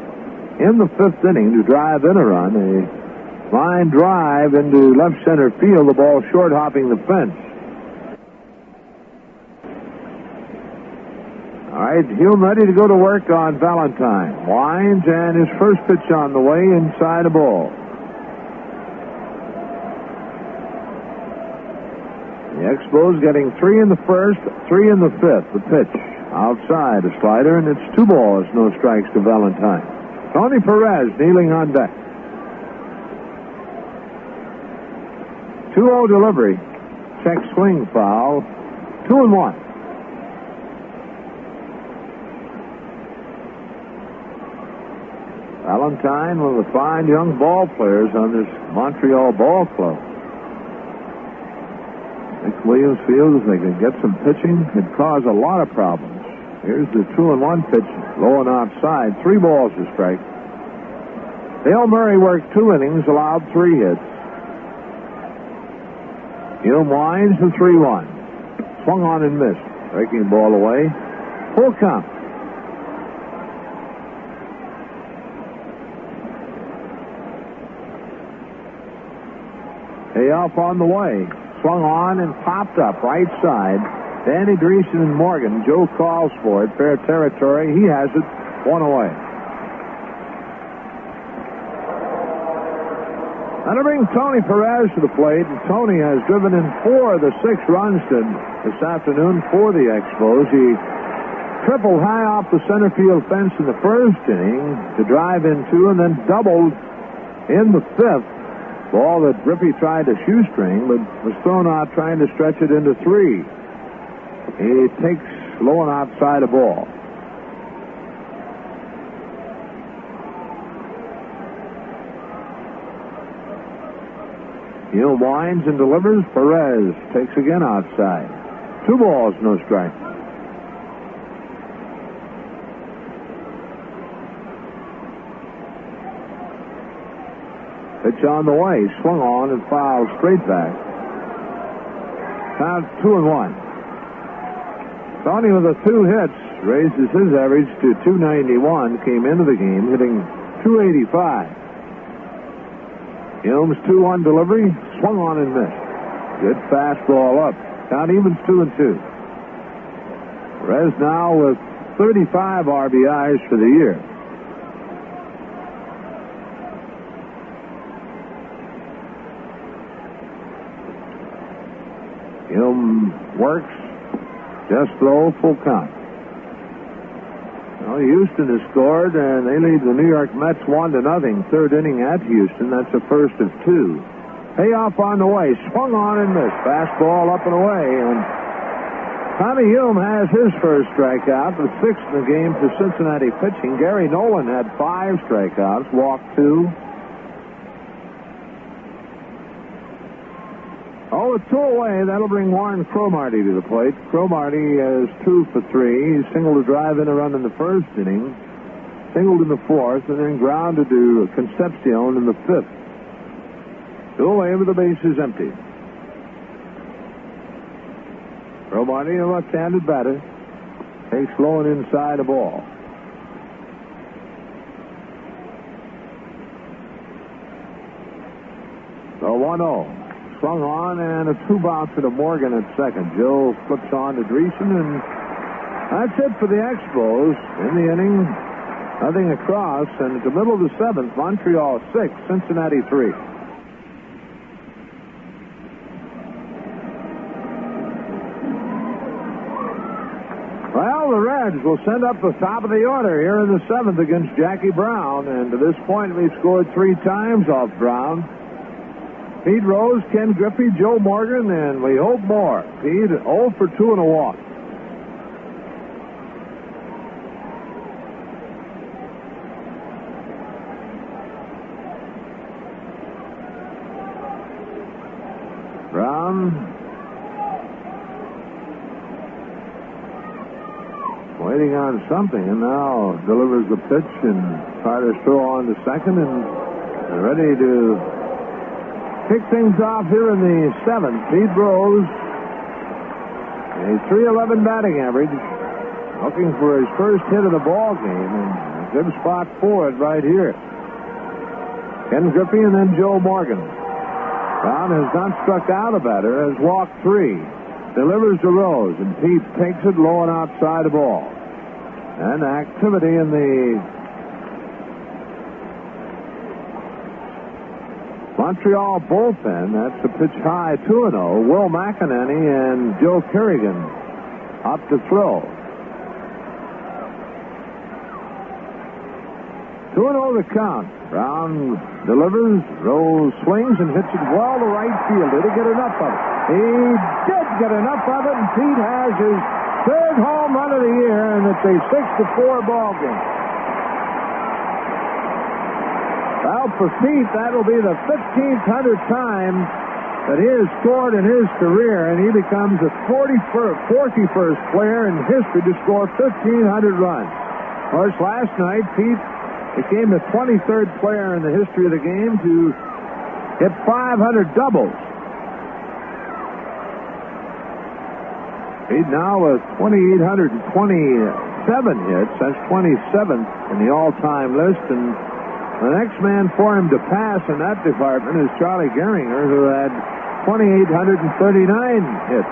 in the 5th inning to drive in a run. A line drive into left center field, the ball short hopping the fence. All right, Hume ready to go to work on Valentine. Winds, and his first pitch on the way, inside a ball. The Expos getting 3 in the 1st, 3 in the 5th. The pitch outside, a slider, and it's 2 balls, no strikes to Valentine. Tony Perez kneeling on deck. 2-0 delivery. Check swing foul. 2-1. Valentine, one of the fine young ball players on this Montreal ball club. Nick Williams feels they can get some pitching, could cause a lot of problems. Here's the 2-1 pitch, low and outside. 3 balls to strike. Dale Murray worked 2 innings, allowed 3 hits. Hume winds the 3-1. Swung on and missed. Breaking ball away. Full count. Payoff on the way. Swung on and popped up right side. Danny Dreesen and Morgan. Joe calls for it. Fair territory. He has it. 1 away. That'll bring Tony Perez to the plate. And Tony has driven in 4 of the 6 runs this afternoon for the Expos. He tripled high off the center field fence in the 1st inning to drive in 2, and then doubled in the 5th Ball that Griffey tried to shoestring, but was thrown out trying to stretch it into 3. He takes low and outside a ball. Hill winds and delivers. Perez takes again outside. 2 balls, no strike. Pitch on the way, swung on and fouled straight back. Count 2-1. Tony with the 2 hits raises his average to 291. Came into the game hitting 285. Hume's 2-1 delivery, swung on and missed. Good fastball up. Count evens 2-2. Perez now with 35 RBIs for the year. Hume works, just low, full count. Well, Houston has scored, and they lead the New York Mets 1-0. Third inning at Houston. That's the first of 2. Payoff on the way, swung on and missed. Fastball up and away, and Tommy Hume has his first strikeout, the 6th in the game for Cincinnati pitching. Gary Nolan had 5 strikeouts, walked 2. Oh, with 2 away, that'll bring Warren Cromartie to the plate. Cromartie is 2 for 3. He singled to drive in a run in the first inning, singled in the 4th, and then grounded to Concepcion in the 5th. 2 away with the bases empty. Cromartie, a left-handed batter, takes low and inside a ball. So 1-0. Swung on and a 2 bouncer to Morgan at second. Joe flips on to Dreesen, and that's it for the Expos. In the inning, nothing across, and at the middle of the 7th, Montreal 6, Cincinnati 3. Well, the Reds will send up the top of the order here in the 7th against Jackie Brown, and to this point we've scored 3 times off Brown. Pete Rose, Ken Griffey, Joe Morgan, and we hope more. Pete 0 for 2 and a walk. Brown waiting on something, and now delivers the pitch and tries to throw on to second, and ready to kick things off here in the 7th. Pete Rose, a .311 batting average, looking for his first hit of the ball game, and a good spot for it right here. Ken Griffey and then Joe Morgan. Brown has not struck out a batter, has walked 3. Delivers to Rose, and Pete takes it low and outside the ball. And activity in the Montreal bullpen. That's the pitch high, 2-0. Will McEnany and Joe Kerrigan up to throw. 2-0 the count. Brown delivers. Rose swings and hits it well to right field. Did he get enough of it? He did get enough of it, and Pete has his 3rd home run of the year, and it's a 6-4 ball game. Well, for Pete, that'll be the 1,500th time that he has scored in his career, and he becomes the 41st player in history to score 1,500 runs. Of course, last night, Pete became the 23rd player in the history of the game to hit 500 doubles. Pete now with 2,827 hits. That's 27th in the all-time list, and the next man for him to pass in that department is Charlie Gehringer, who had 2,839 hits.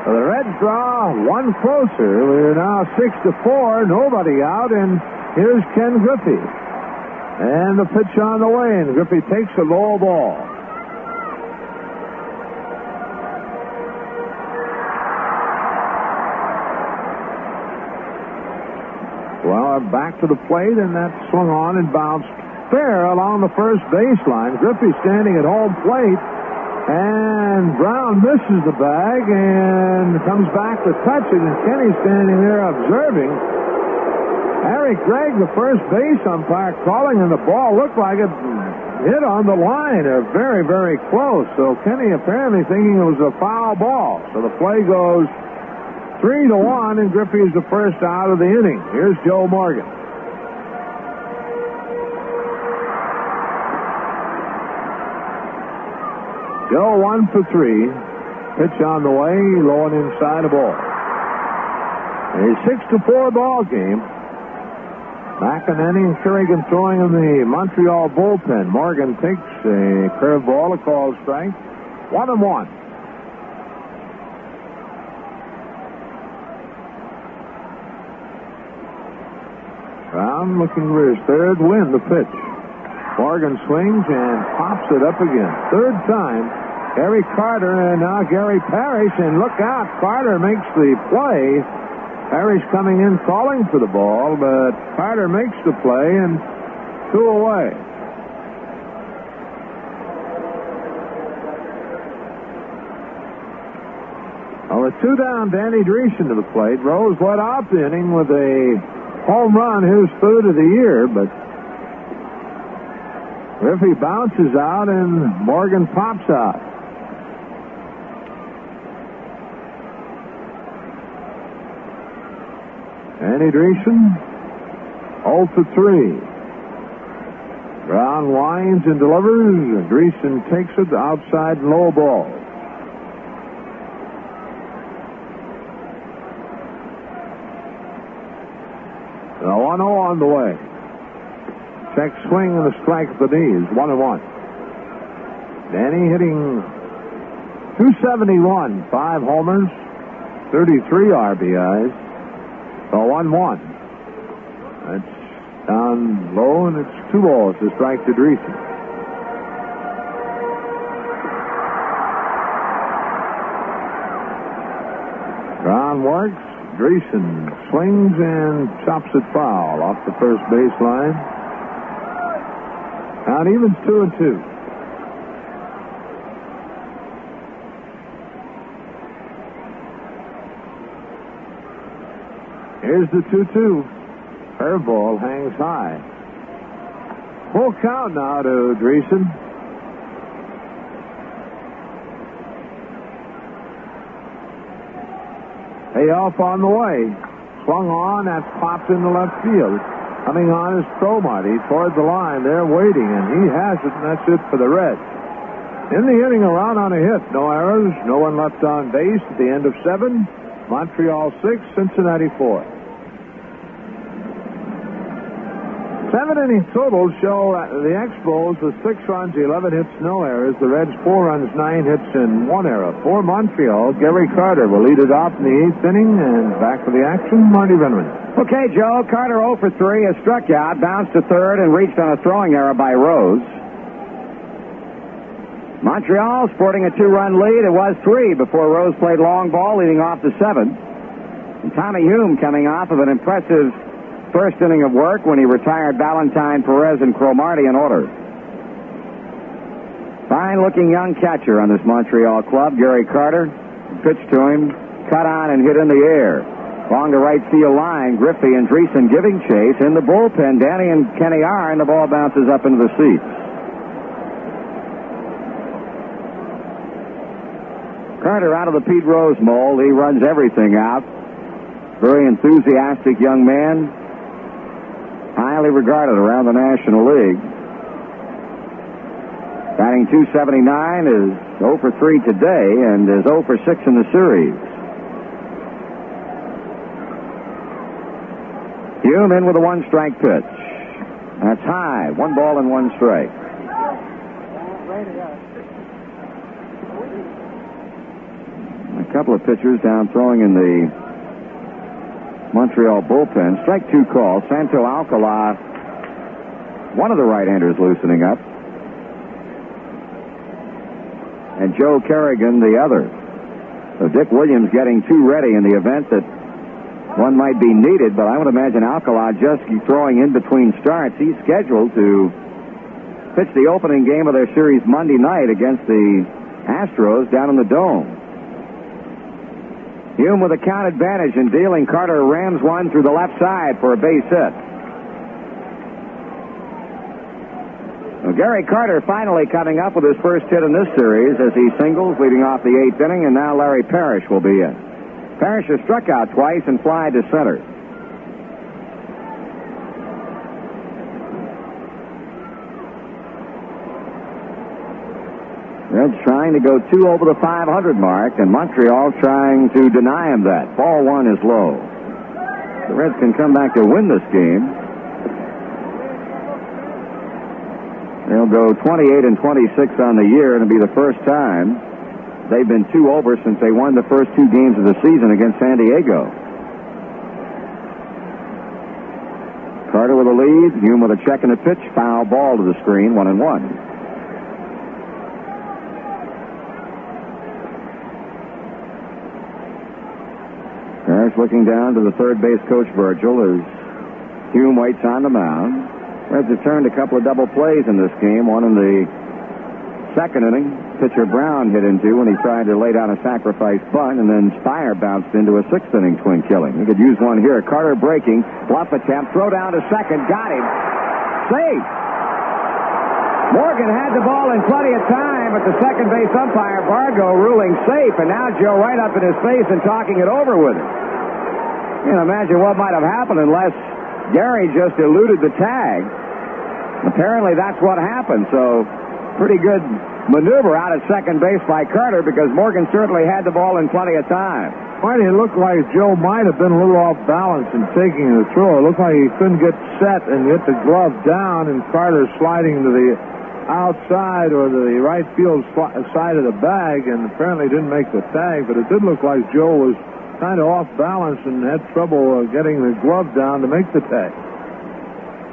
So the Reds draw 1 closer. We're now 6-4, nobody out, and here's Ken Griffey. And the pitch on the way, and Griffey takes a low ball. Well, back to the plate, and that swung on and bounced fair along the first baseline. Griffey standing at home plate, and Brown misses the bag and comes back to touch it, and Kenny's standing there observing. Harry Gregg, the first base umpire, calling, and the ball looked like it hit on the line. Very, very close. So Kenny apparently thinking it was a foul ball. So the play goes 3-1, and Griffey is the first out of the inning. Here's Joe Morgan. Joe 1 for 3. Pitch on the way, low and inside the ball. A 6-4 ball game. McEnany and Kerrigan throwing in the Montreal bullpen. Morgan takes a curveball, a called strike. 1-1. Brown looking for his third win, the pitch. Morgan swings and pops it up again. Third time. Gary Carter and now Gary Parrish, and look out, Carter makes the play. Parrish coming in calling for the ball, but Carter makes the play, and 2 away. Well, with 2 down, Danny Dreesen to the plate. Rose led off the inning with a home run, his 3rd of the year, but Griffey bounces out and Morgan pops out. Danny Dreesen, 0 for 3. Brown winds and delivers. Dreesen takes it outside and low ball. The 1-0 on the way. Check swing and a strike at the knees. 1-1. Danny hitting .271, 5 homers, 33 RBIs. So 1-1. That's down low, and it's 2 balls to strike to Dreesen. Brown works. Dreesen swings and chops it foul off the first baseline. Count evens 2-2. Here's the 2-2. Curveball hangs high. Full count now to Dreesen. Payoff on the way. Swung on, that's popped into left field. Coming on is Cromartie toward the line. They're waiting, and he has it, and that's it for the Reds. In the inning, a run on a hit. No errors, no one left on base at the end of 7. Montreal 6, Cincinnati 4. 7-inning totals show the Expos with 6 runs, 11 hits, no errors. The Reds 4 runs, 9 hits, and 1 error. For Montreal, Gary Carter will lead it off in the 8th inning, and back for the action, Marty Venman. Okay, Joe. Carter 0 for 3 has struck out, bounced to third, and reached on a throwing error by Rose. Montreal sporting a 2-run lead. It was 3 before Rose played long ball, leading off to 7. And Tommy Hume coming off of an impressive first inning of work when he retired Valentine, Perez, and Cromartie in order. Fine-looking young catcher on this Montreal club, Gary Carter. Pitched to him, cut on and hit in the air. Along the right field line, Griffey and Dreesen giving chase. In the bullpen, Danny and Kenny are, and the ball bounces up into the seats. Carter out of the Pete Rose mold. He runs everything out. Very enthusiastic young man. Highly regarded around the National League. Batting .279, is 0 for 3 today and is 0 for 6 in the series. Hume in with a 1-strike pitch. That's high. 1 ball and 1 strike. A couple of pitchers down throwing in the Montreal bullpen. Strike 2 call. Santo Alcala, one of the right-handers, loosening up. And Joe Kerrigan, the other. So Dick Williams getting 2 ready in the event that one might be needed, but I would imagine Alcala just throwing in between starts. He's scheduled to pitched the opening game of their series Monday night against the Astros down in the Dome. Hume with a count advantage in dealing. Carter rams one through the left side for a base hit. Well, Gary Carter finally coming up with his first hit in this series as he singles, leading off the 8th inning, and now Larry Parrish will be in. Parrish has struck out twice and fly to center. Reds trying to go 2 over the 500 mark, and Montreal trying to deny him that. Ball 1 is low. The Reds can come back to win this game. They'll go 28 and 26 on the year, and it'll be the first time they've been 2 over since they won the first 2 games of the season against San Diego. Carter with a lead. Hume with a check and a pitch. Foul ball to the screen. 1-1. Parrish looking down to the third base coach, Virgil, as Hume waits on the mound. Reds have turned a couple of double plays in this game. One in the second inning, pitcher Brown hit into when he tried to lay down a sacrifice bunt, and then Spire bounced into a 6th inning twin killing. He could use one here. Carter breaking, bluff attempt, throw down to second, got him. Safe. Morgan had the ball in plenty of time, but the second base umpire, Bargo, ruling safe, and now Joe right up in his face and talking it over with him. You can imagine what might have happened unless Gary just eluded the tag. Apparently that's what happened, so pretty good maneuver out at second base by Carter because Morgan certainly had the ball in plenty of time. Marty, it looked like Joe might have been a little off balance in taking the throw. It looked like he couldn't get set and get the glove down, and Carter sliding to the outside or the right field side of the bag, and apparently didn't make the tag, but it did look like Joe was kind of off balance and had trouble getting the glove down to make the tag.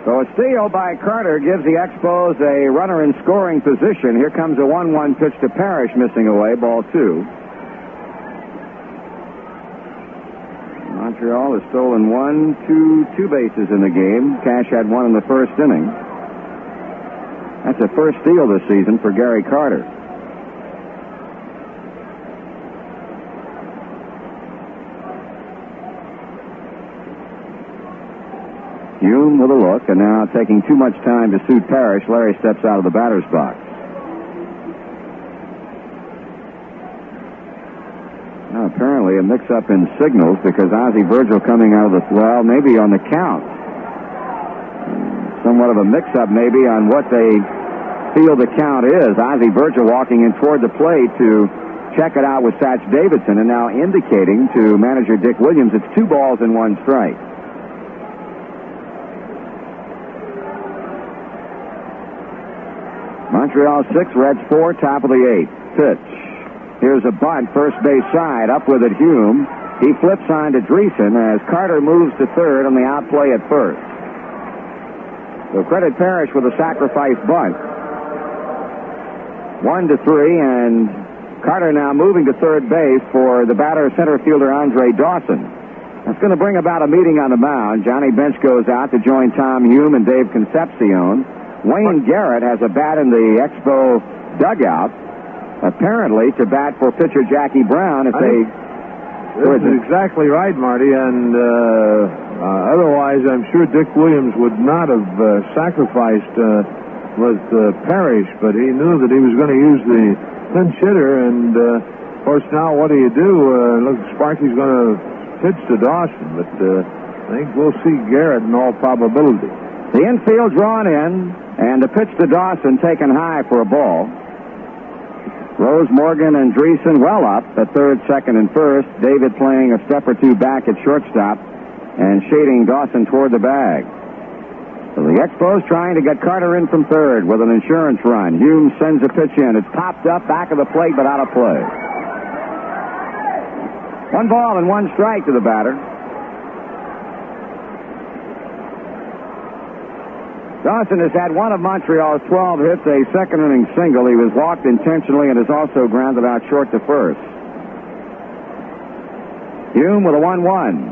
So a steal by Carter gives the Expos a runner in scoring position. Here comes a 1-1 pitch to Parrish, missing away, ball 2. Montreal has stolen 2 bases in the game. Cash had 1 in the first inning. That's the first steal this season for Gary Carter. Hume with a look, and now taking too much time to suit Parrish, Larry steps out of the batter's box. Now, apparently a mix-up in signals because Ozzie Virgil coming out of the, well, maybe on the count. Somewhat of a mix-up maybe on what they feel the count is. Ozzie Virgil walking in toward the plate to check it out with Satch Davidson, and now indicating to manager Dick Williams it's 2 balls and 1 strike. Montreal 6, Reds 4, top of the 8th. Pitch. Here's a bunt, first base side, up with it Hume. He flips on to Dreesen as Carter moves to third on the outplay at first. So credit Parrish with a sacrifice bunt. 1-3, and Carter now moving to third base for the batter, center fielder Andre Dawson. That's going to bring about a meeting on the mound. Johnny Bench goes out to join Tom Hume and Dave Concepcion. Wayne Garrett has a bat in the Expo dugout, apparently to bat for pitcher Jackie Brown if they... This is exactly right, Marty, and otherwise I'm sure Dick Williams would not have sacrificed with Parrish, but he knew that he was going to use the pinch hitter, and of course now what do you do? Look, Sparky's going to pitch to Dawson, but I think we'll see Garrett in all probability. The infield drawn in, and the pitch to Dawson taken high for a ball. Rose, Morgan, and Dreesen well up at third, second, and first. David playing a step or 2 back at shortstop and shading Dawson toward the bag. So the Expos trying to get Carter in from third with an insurance run. Hume sends a pitch in. It's popped up, back of the plate, but out of play. 1 ball and 1 strike to the batter. Dawson has had one of Montreal's 12 hits, a second-inning single. He was walked intentionally and has also grounded out short to first. Hume with a 1-1.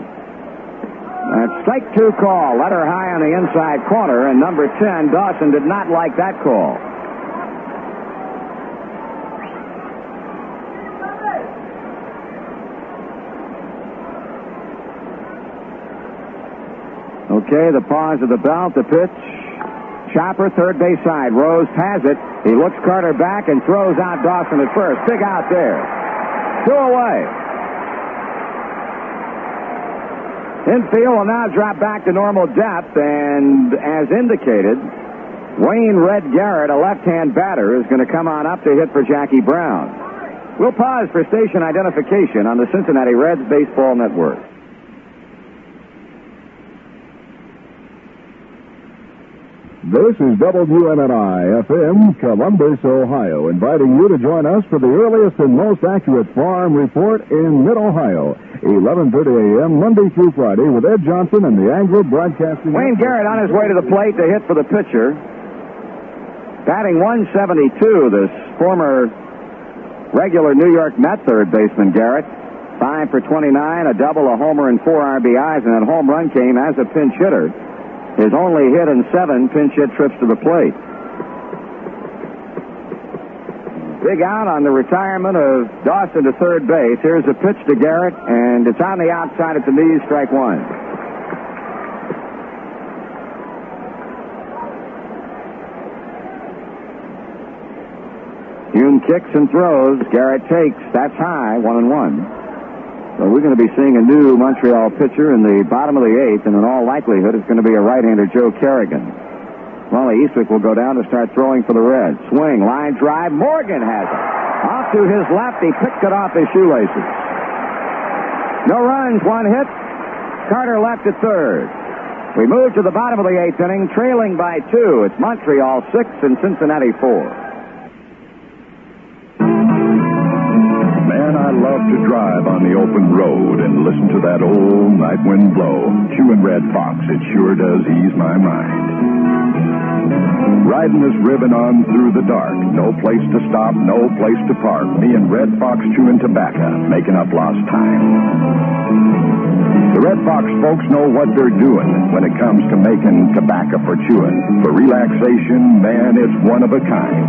Strike 2 call. Let her high on the inside corner, and number 10, Dawson, did not like that call. Okay, the pause of the belt, the pitch. Chopper, third base side. Rose has it. He looks Carter back and throws out Dawson at first. Big out there. 2 away. Infield will now drop back to normal depth, and as indicated, Wayne Red Garrett, a left-hand batter, is going to come on up to hit for Jackie Brown. We'll pause for station identification on the Cincinnati Reds Baseball Network. This is WMNI-FM, Columbus, Ohio, inviting you to join us for the earliest and most accurate farm report in Mid-Ohio. 11:30 a.m. Monday through Friday with Ed Johnson and the Angler Broadcasting. Wayne Garrett on his way to the plate to hit for the pitcher. Batting 172, this former regular New York Met third baseman Garrett. 5 for 29, a double, a homer, and 4 RBIs, and that home run came as a pinch hitter. His only hit in 7 pinch hit trips to the plate. Big out on the retirement of Dawson to third base. Here's a pitch to Garrett, and it's on the outside at the knees, strike 1. Hume kicks and throws. Garrett takes. That's high, 1-1. So we're going to be seeing a new Montreal pitcher in the bottom of the 8th, and in all likelihood, it's going to be a right-hander, Joe Kerrigan. Wally Eastwick will go down to start throwing for the Reds. Swing, line drive. Morgan has it. Off to his left. He picked it off his shoelaces. No runs, 1 hit. Carter left at third. We move to the bottom of the 8th inning, trailing by 2. It's Montreal 6 and Cincinnati 4. Man, I love to drive on the open road and listen to that old night wind blow. Chewing Red Fox, it sure does ease my mind. Riding this ribbon on through the dark. No place to stop, no place to park. Me and Red Fox chewing tobacco, making up lost time. The Red Fox folks know what they're doing when it comes to making tobacco for chewing. For relaxation, man, it's one of a kind.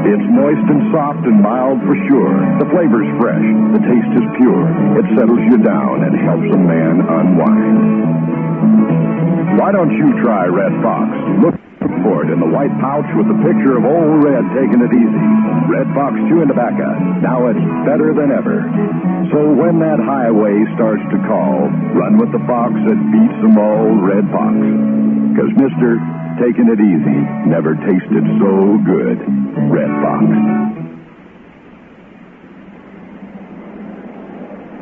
It's moist and soft and mild for sure. The flavor's fresh. The taste is pure. It settles you down and helps a man unwind. Why don't you try Red Fox? Look for it in the white pouch with the picture of Old Red taking it easy. Red Fox chewing tobacco. Now it's better than ever. So when that highway starts to call, run with the fox that beats them all, Red Fox. 'Cause Mister, taking it easy never tasted so good. Red Fox.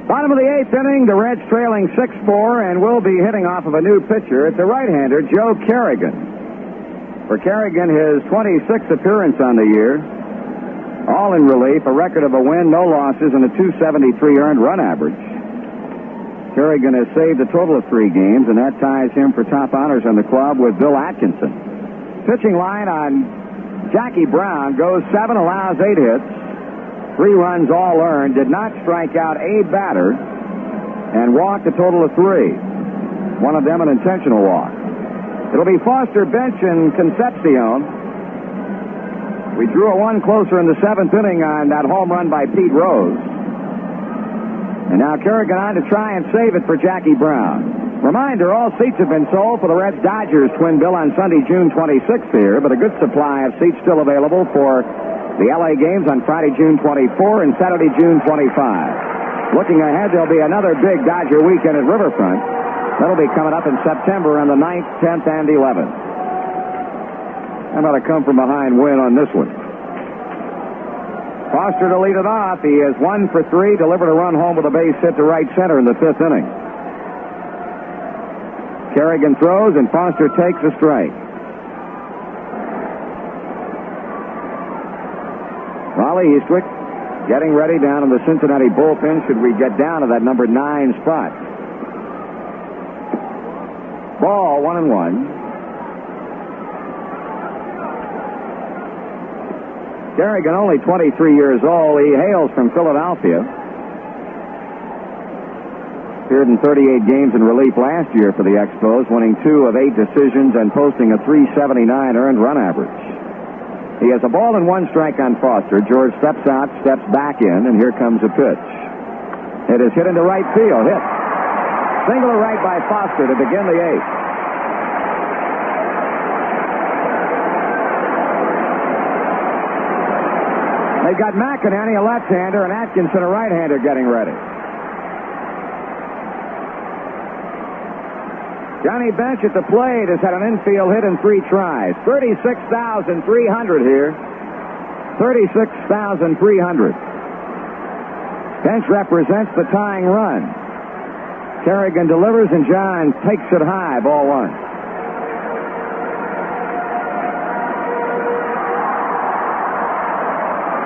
Bottom of the 8th inning, the Reds trailing 6-4, and will be hitting off of a new pitcher. It's a right-hander, Joe Kerrigan. For Kerrigan, his 26th appearance on the year. All in relief, a record of a win, no losses, and a .273 earned run average. Kerrigan has saved a total of 3 games, and that ties him for top honors on the club with Bill Atkinson. Pitching line on Jackie Brown goes 7, allows 8 hits, 3 runs all earned, did not strike out a batter, and walked a total of 3. One of them an intentional walk. It'll be Foster, Bench, and Concepcion. We drew a 1 closer in the 7th inning on that home run by Pete Rose. And now Kerrigan on to try and save it for Jackie Brown. Reminder, all seats have been sold for the Reds-Dodgers twin bill on Sunday, June 26th here, but a good supply of seats still available for the L.A. games on Friday, June 24 and Saturday, June 25. Looking ahead, there'll be another big Dodger weekend at Riverfront. That'll be coming up in September on the 9th, 10th, and 11th. How about a come-from-behind win on this one? Foster to lead it off. He is 1 for 3, delivered a run home with a base hit to right center in the 5th inning. Kerrigan throws, and Foster takes a strike. Wally Eastwick getting ready down in the Cincinnati bullpen should we get down to that number 9 spot. Ball 1-1. Kerrigan, only 23 years old. He hails from Philadelphia. appeared in 38 games in relief last year for the Expos, winning 2 of 8 decisions and posting a .379 earned run average. He has a ball and 1 strike on Foster. George steps out, steps back in, and here comes a pitch. It is hit into right field. Hit. Single to right by Foster to begin the 8th. They've got McInerney, a left-hander, and Atkinson, a right-hander, getting ready. Johnny Bench at the plate has had an infield hit in 3 tries. 36,300 here. 36,300. Bench represents the tying run. Kerrigan delivers, and John takes it high, ball 1.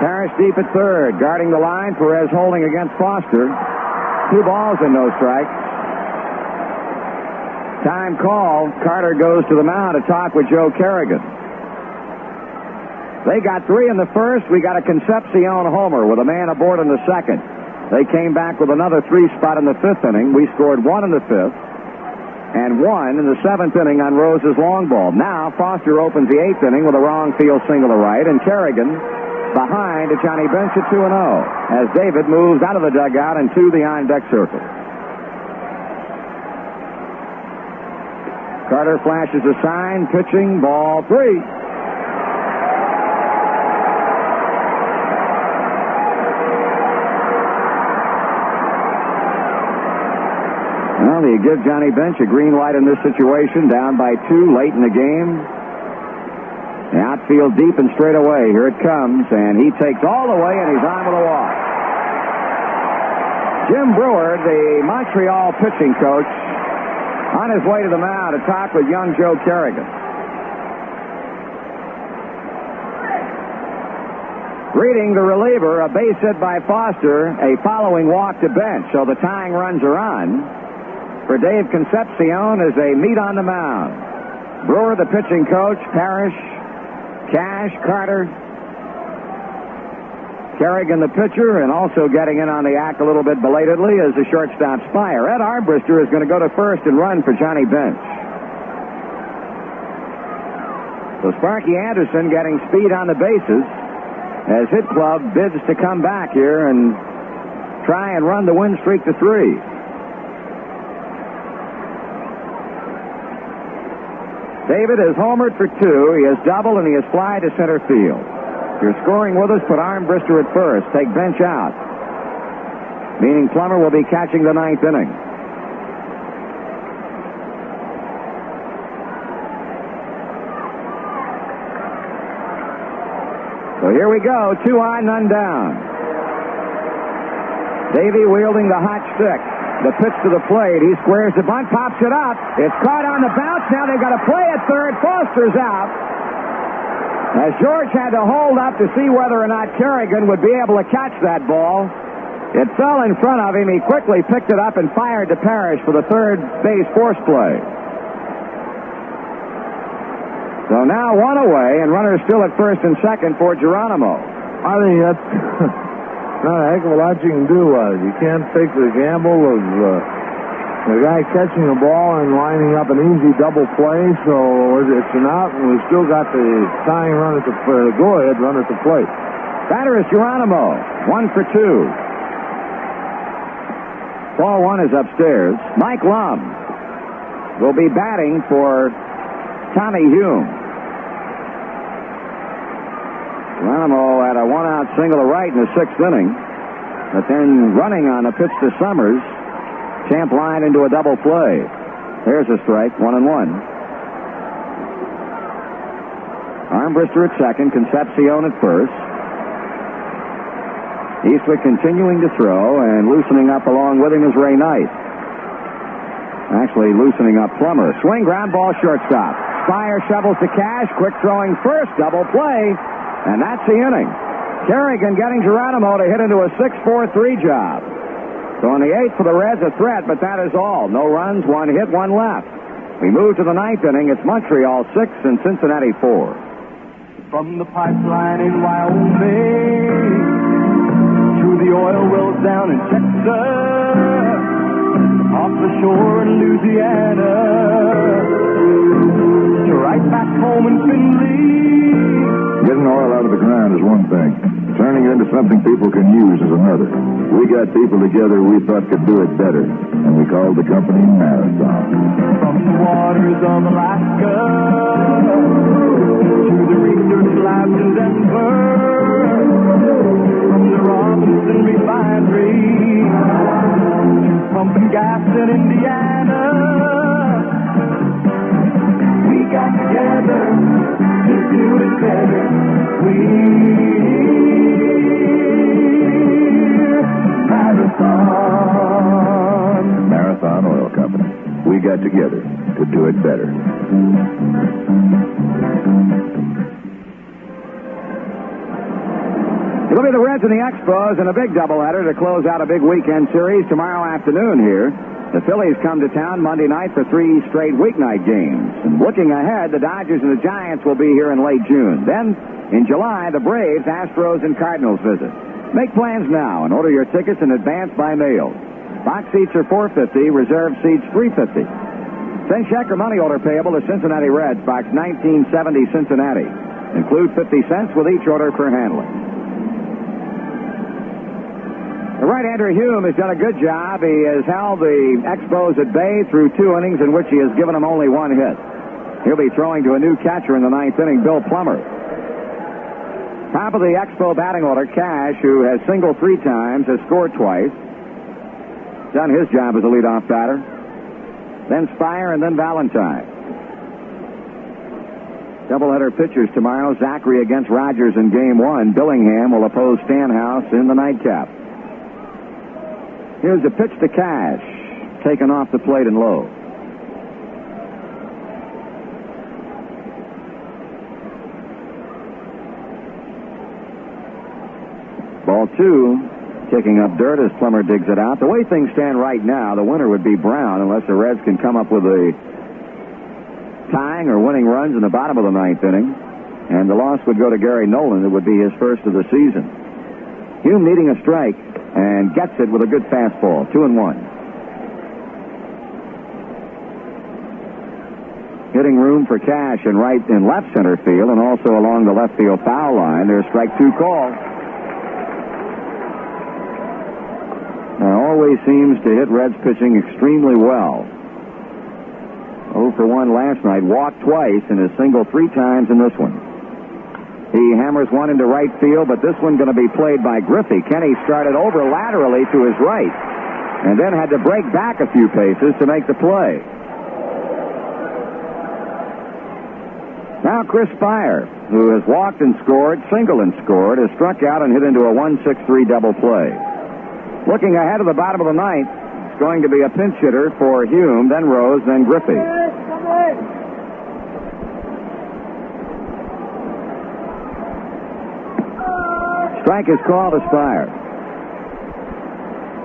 Parrish deep at third, guarding the line. Perez holding against Foster. 2 balls and no strikes. Time call. Carter goes to the mound to talk with Joe Kerrigan. They got 3 in the first. We got a Concepcion homer with a man aboard in the second. They came back with another 3 spot in the 5th inning. We scored 1 in the 5th and 1 in the 7th inning on Rose's long ball. Now Foster opens the 8th inning with a wrong field single to right, and Kerrigan behind to Johnny Bench at 2-0 as David moves out of the dugout and to the on-deck circle. Carter flashes a sign, pitching, ball 3. Well, you give Johnny Bench a green light in this situation, down by 2 late in the game. The outfield deep and straight away. Here it comes, and he takes all the way, and he's on with a walk. Jim Brewer, the Montreal pitching coach, on his way to the mound to talk with young Joe Kerrigan. Greeting the reliever, a base hit by Foster, a following walk to Bench, so the tying runs are on. For Dave Concepcion is a meet on the mound. Brewer, the pitching coach, Parrish, Cash, Carter, Kerrigan, the pitcher, and also getting in on the act a little bit belatedly is the shortstop Spire. Ed Armbruster is going to go to first and run for Johnny Bench. So Sparky Anderson getting speed on the bases as Hit Club bids to come back here and try and run the win streak to 3. David has homered for 2. He has doubled, and he has fly to center field. If you're scoring with us, put Armbruster at first. Take Bench out. Meaning Plummer will be catching the 9th inning. So here we go. 2 on, none down. Davey wielding the hot stick. The pitch to the plate. He squares the bunt, pops it up. It's caught on the bounce. Now they've got to play at third. Foster's out. As George had to hold up to see whether or not Kerrigan would be able to catch that ball. It fell in front of him. He quickly picked it up and fired to Parrish for the third base force play. So now 1 away, and runners still at first and second for Geronimo. I think that's not a heck of a lot you can do. You can't take the gamble of the guy catching the ball and lining up an easy double play, so it's an out, and we've still got the tying run at the go-ahead run at the plate. Batter is Geronimo, 1 for 2. Ball 1 is upstairs. Mike Lum will be batting for Tommy Hume. Geronimo had a 1-out single to right in the 6th inning, but then running on a pitch to Summers, Champ line into a double play. There's a strike, 1-1. Armbruster at second, Concepcion at first. Eastwick continuing to throw, and loosening up along with him is Ray Knight. Actually loosening up Plummer. Swing, ground ball, shortstop. Spire shovels to Cash, quick throwing first, double play, and that's the inning. Kerrigan getting Geronimo to hit into a 6-4-3 job. So in the 8th for the Reds, a threat, but that is all. No runs, 1 hit, 1 left. We move to the 9th inning. It's Montreal 6 and Cincinnati 4. From the pipeline in Wyoming to the oil wells down in Texas, shore in Louisiana, to right back home in Findlay. Getting oil out of the ground is one thing. Turning it into something people can use is another. We got people together we thought could do it better, and we called the company Marathon. From the waters of Alaska to the research labs in Denver, from the Robinson refinery to pumping gas in Indiana, we got together to do it better. Marathon Oil Company. We got together to do it better. It'll be the Reds and the Expos in a big doubleheader to close out a big weekend series tomorrow afternoon here. The Phillies come to town Monday night for 3 straight weeknight games. And looking ahead, the Dodgers and the Giants will be here in late June. Then, in July, the Braves, Astros, and Cardinals visit. Make plans now and order your tickets in advance by mail. Box seats are $4.50, reserve seats $3.50. Send check or money order payable to Cincinnati Reds, Box 1970, Cincinnati. Include 50 cents with each order for handling. The right-hander Hume has done a good job. He has held the Expos at bay through 2 innings in which he has given them only 1 hit. He'll be throwing to a new catcher in the 9th inning, Bill Plummer. Top of the Expo batting order, Cash, who has singled 3 times, has scored twice. Done his job as a leadoff batter. Then Spire and then Valentine. Doubleheader pitchers tomorrow. Zachary against Rogers in Game 1. Billingham will oppose Stanhouse in the nightcap. Here's a pitch to Cash, taken off the plate and low. Ball 2, kicking up dirt as Plummer digs it out. The way things stand right now, the winner would be Brown unless the Reds can come up with a tying or winning runs in the bottom of the 9th inning. And the loss would go to Gary Nolan. It would be his first of the season. Hume needing a strike and gets it with a good fastball. 2-1. Hitting room for Cash in right and left center field and also along the left field foul line. There's strike 2 call. Now, always seems to hit Reds pitching extremely well. 0 for 1 last night. Walked twice and has singled 3 times in this one. He hammers one into right field, but this one going to be played by Griffey. Kenny started over laterally to his right and then had to break back a few paces to make the play. Now Chris Spire, who has walked and scored, singled and scored, has struck out and hit into a 1-6-3 double play. Looking ahead of the bottom of the 9th, it's going to be a pinch hitter for Hume, then Rose, then Griffey. Strike is called to Spire.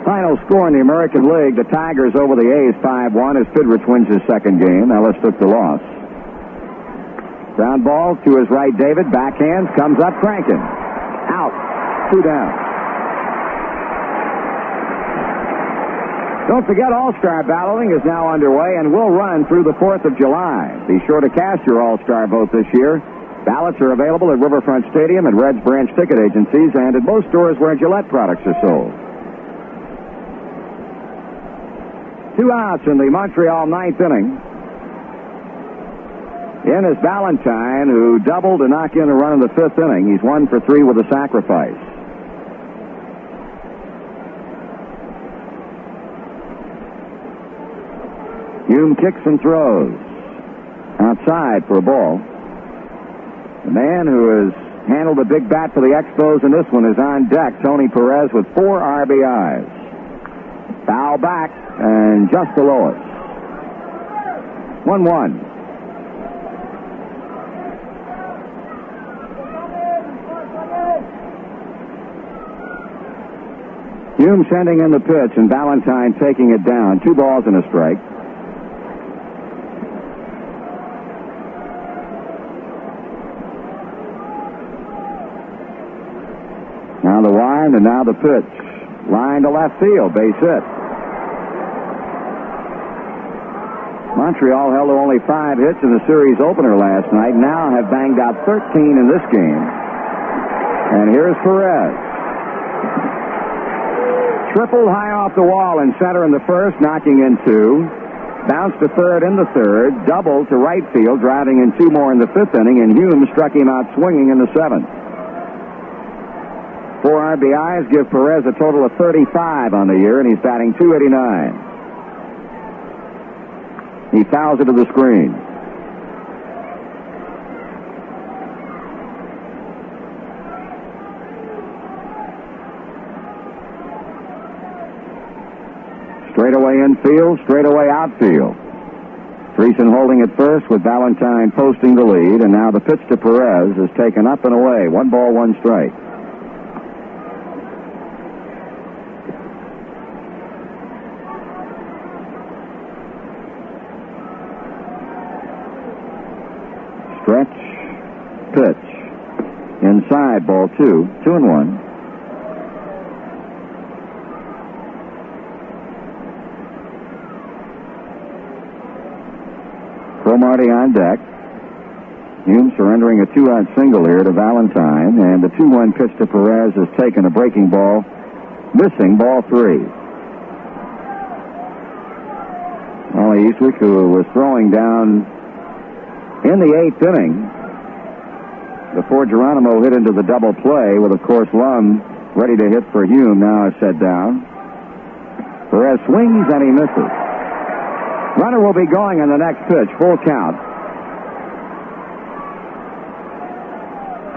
Final score in the American League, the Tigers over the A's 5-1 as Fidrich wins his second game. Ellis took the loss. Ground ball to his right, David. Backhands, comes up, cranking. Out. 2 down. Don't forget, All-Star balloting is now underway and will run through the 4th of July. Be sure to cast your All-Star vote this year. Ballots are available at Riverfront Stadium and Reds branch ticket agencies and at most stores where Gillette products are sold. 2 outs in the Montreal 9th inning. In is Valentine, who doubled to knock in a run in the 5th inning. He's 1 for 3 with a sacrifice. Hume kicks and throws. Outside for a ball. The man who has handled a big bat for the Expos in this one is on deck, Tony Perez, with 4 RBIs. Foul back and just below it. 1-1. Hume sending in the pitch and Valentine taking it down. 2 balls and a strike. Now the wind and now the pitch. Line to left field, base hit. Montreal held to only 5 hits in the series opener last night. Now have banged out 13 in this game. And here's Perez. Tripled high off the wall in center in the first, knocking in 2. Bounced to third in the third. Doubled to right field, driving in 2 more in the 5th inning, and Hume struck him out swinging in the 7th. 4 RBIs give Perez a total of 35 on the year, and he's batting .289. He fouls it to the screen. Straightaway infield, straightaway outfield. Threeson holding at first with Valentine posting the lead, and now the pitch to Perez is taken up and away. 1 ball, 1 strike. Stretch, pitch. Inside, ball 2. 2-1. Cromartie on deck. Hume surrendering a 2-out single here to Valentine, and the 2-1 pitch to Perez is taken, a breaking ball, missing, ball 3. Ollie Eastwick, who was throwing down in the 8th inning before Geronimo hit into the double play, with, of course, Lum ready to hit for Hume, now is set down. Perez swings and he misses. Runner will be going on the next pitch. Full count.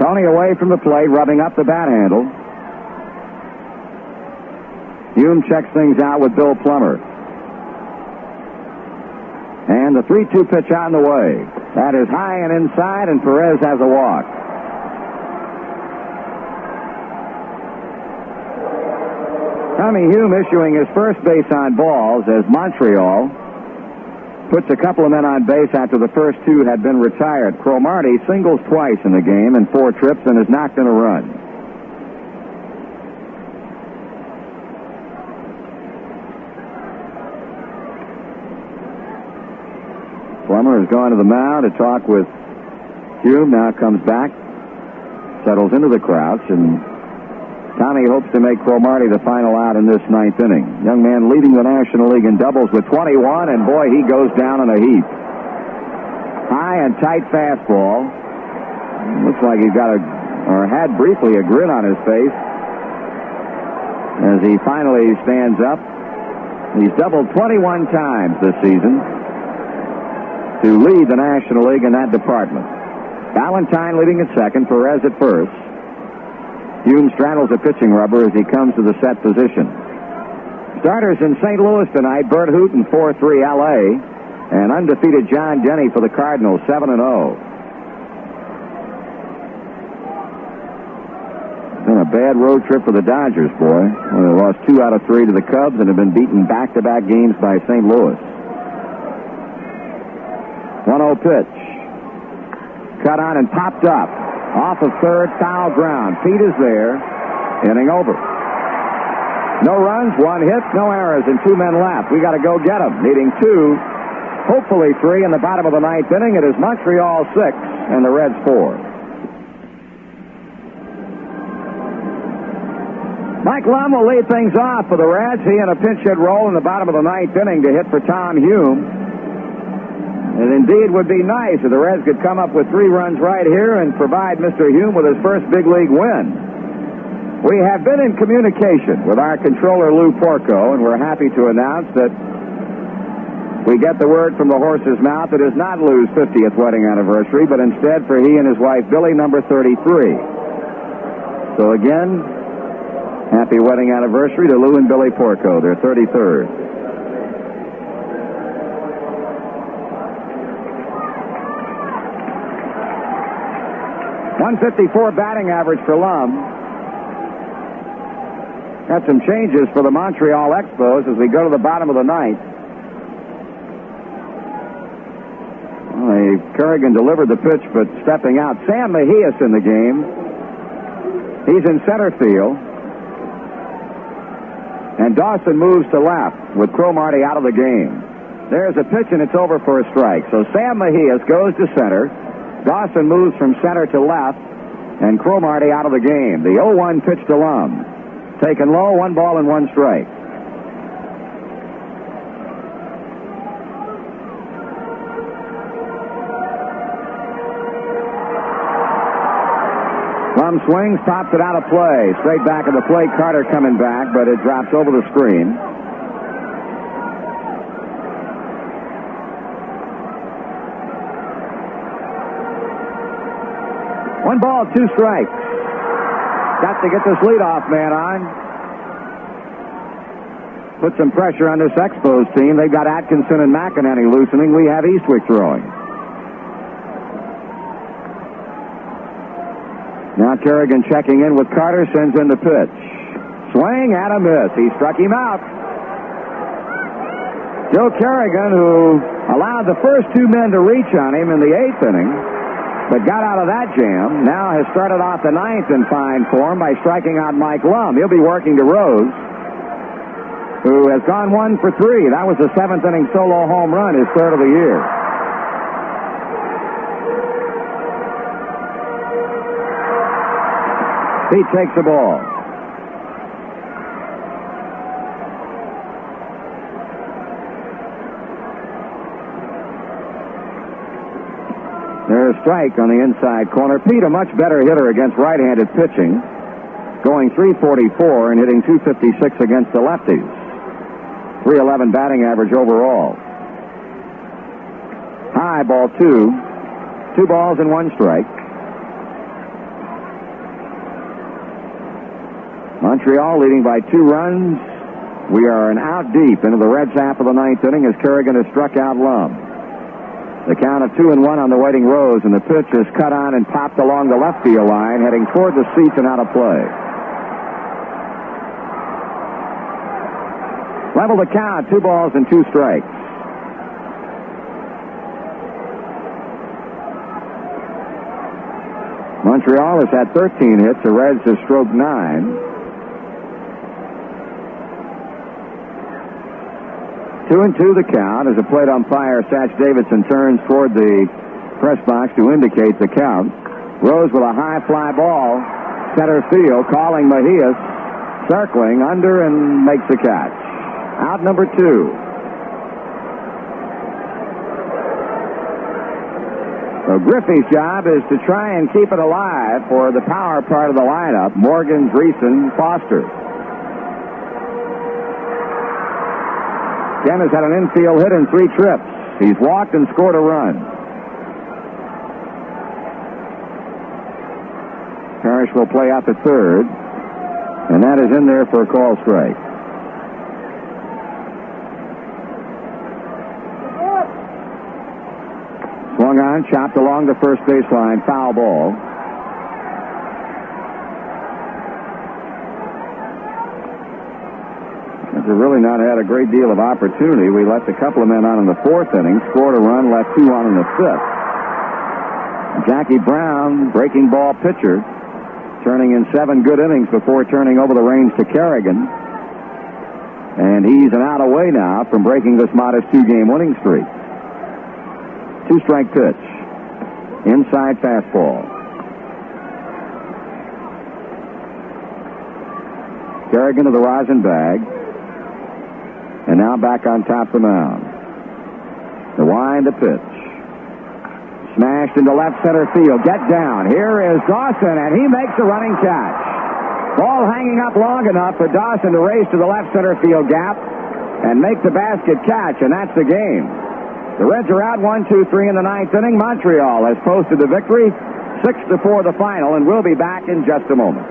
Tony away from the plate, rubbing up the bat handle. Hume checks things out with Bill Plummer. And the 3-2 pitch on the way. That is high and inside, and Perez has a walk. Tommy Hume issuing his first base on balls as Montreal puts a couple of men on base after the first 2 had been retired. Cromartie singles twice in the game in 4 trips and has knocked in a run. Plummer has gone to the mound to talk with Hume. Now comes back, settles into the crouch, and Tommy hopes to make Cromartie the final out in this 9th inning. Young man leading the National League in doubles with 21, and boy, he goes down in a heap. High and tight fastball. Looks like he's got or had briefly a grin on his face as he finally stands up. He's doubled 21 times this season to lead the National League in that department. Valentine leading at second, Perez at first. Hume straddles a pitching rubber as he comes to the set position. Starters in St. Louis tonight: Bert Hooton, 4-3 L.A., and undefeated John Denny for the Cardinals, 7-0. Been a bad road trip for the Dodgers, boy. Well, they lost 2 out of 3 to the Cubs and have been beaten back-to-back games by St. Louis. 1-0 pitch. Cut on and popped up. Off of third, foul ground. Pete is there. Inning over. No runs, 1 hit, no errors, and 2 men left. We got to go get them. Needing 2, hopefully 3 in the bottom of the 9th inning. It is Montreal 6 and the Reds 4. Mike Lum will lead things off for the Reds. He in a pinch hit roll in the bottom of the 9th inning to hit for Tom Hume. It indeed would be nice if the Reds could come up with 3 runs right here and provide Mr. Hume with his first big league win. We have been in communication with our controller, Lou Porco, and we're happy to announce that we get the word from the horse's mouth it is not Lou's 50th wedding anniversary, but instead for he and his wife, Billy, number 33. So again, happy wedding anniversary to Lou and Billy Porco, their 33rd. 154 batting average for Lum. Got some changes for the Montreal Expos as we go to the bottom of the 9th. Kerrigan delivered the pitch, but stepping out. Sam Mejias in the game. He's in center field. And Dawson moves to left with Cromartie out of the game. There's a pitch, and it's over for a strike. So Sam Mejias goes to center. Dawson moves from center to left, and Cromartie out of the game. The 0-1 pitch to Lum. Taken low, 1 ball and 1 strike. Lum swings, pops it out of play. Straight back of the plate. Carter coming back, but it drops over the screen. One ball, 2 strikes. Got to get this leadoff man on. Put some pressure on this Expos team. They've got Atkinson and McEnany loosening. We have Eastwick throwing. Now Kerrigan checking in with Carter, sends in the pitch. Swing and a miss. He struck him out. Joe Kerrigan, who allowed the first 2 men to reach on him in the 8th inning, but got out of that jam, now has started off the 9th in fine form by striking out Mike Lum. He'll be working to Rose, who has gone 1 for 3. That was the 7th inning solo home run, his 3rd of the year. Pete takes the ball. There's a strike on the inside corner. Pete, a much better hitter against right-handed pitching, going .344 and hitting .256 against the lefties. .311 batting average overall. High, ball 2. 2 balls and 1 strike. Montreal leading by 2 runs. We are an out deep into the Reds' half of the 9th inning as Kerrigan has struck out Lum. The count of 2-1 on the waiting Rose, and the pitch is cut on and popped along the left field line, heading toward the seats and out of play. Level the count, 2 balls and 2 strikes. Montreal has had 13 hits. The Reds have stroked 9. 2-2 the count as the plate umpire Satch Davidson turns toward the press box to indicate the count. Rose with a high fly ball, center field, calling Mejias, circling under and makes the catch. Out number 2. So Griffey's job is to try and keep it alive for the power part of the lineup. Morgan, Dreesen, Foster. Ken has had an infield hit in 3 trips. He's walked and scored a run. Parrish will play out the 3rd, and that is in there for a call strike. Swung on, chopped along the first baseline, foul ball. Have really not had a great deal of opportunity. We left a couple of men on in the 4th inning, scored a run, left 2 on in the 5th. Jackie Brown, breaking ball pitcher, turning in 7 good innings before turning over the reins to Kerrigan. And he's an out away now from breaking this modest 2-game winning streak. 2-strike pitch. Inside fastball. Kerrigan to the rosin bag. And now back on top of the mound. The wind, the pitch. Smashed into left center field. Get down. Here is Dawson, and he makes a running catch. Ball hanging up long enough for Dawson to race to the left center field gap and make the basket catch, and that's the game. The Reds are out 1-2-3 in the 9th inning. Montreal has posted the victory, 6-4 the final, and we'll be back in just a moment.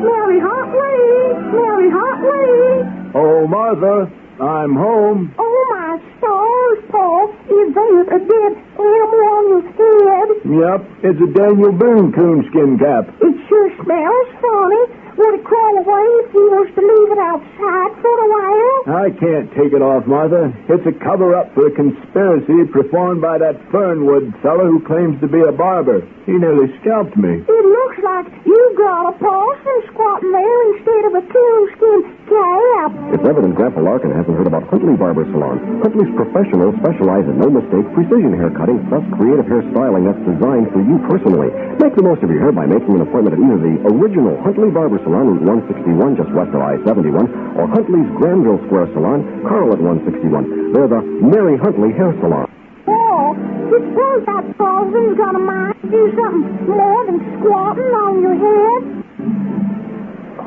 Mary Hartley! Mary Hartley! Oh, Martha, I'm home. Oh, my stars, Paul. Is there a dead animal on your head? Yep, it's a Daniel Boone coonskin cap. It sure smells funny. Would it crawl away if you was to leave it outside for a while? I can't take it off, Martha. It's a cover-up for a conspiracy performed by that Fernwood fellow who claims to be a barber. He nearly scalped me. It looks like you got a Paulson squatting there instead of a coonskin cap. It's evident Grandpa Larkin hasn't heard about Huntley Barber Salon. Huntley's professionals specialize in no-mistake precision hair cutting, plus creative hair styling that's designed for you personally. Make the most of your hair by making an appointment at either the original Huntley Barber Salon, Route 161, just west of I-71, or Huntley's Granville Square Salon, Carl at 161. They're the Mary Huntley Hair Salon. Oh, you suppose that Paulson's gonna mind do something more than squatting on your head?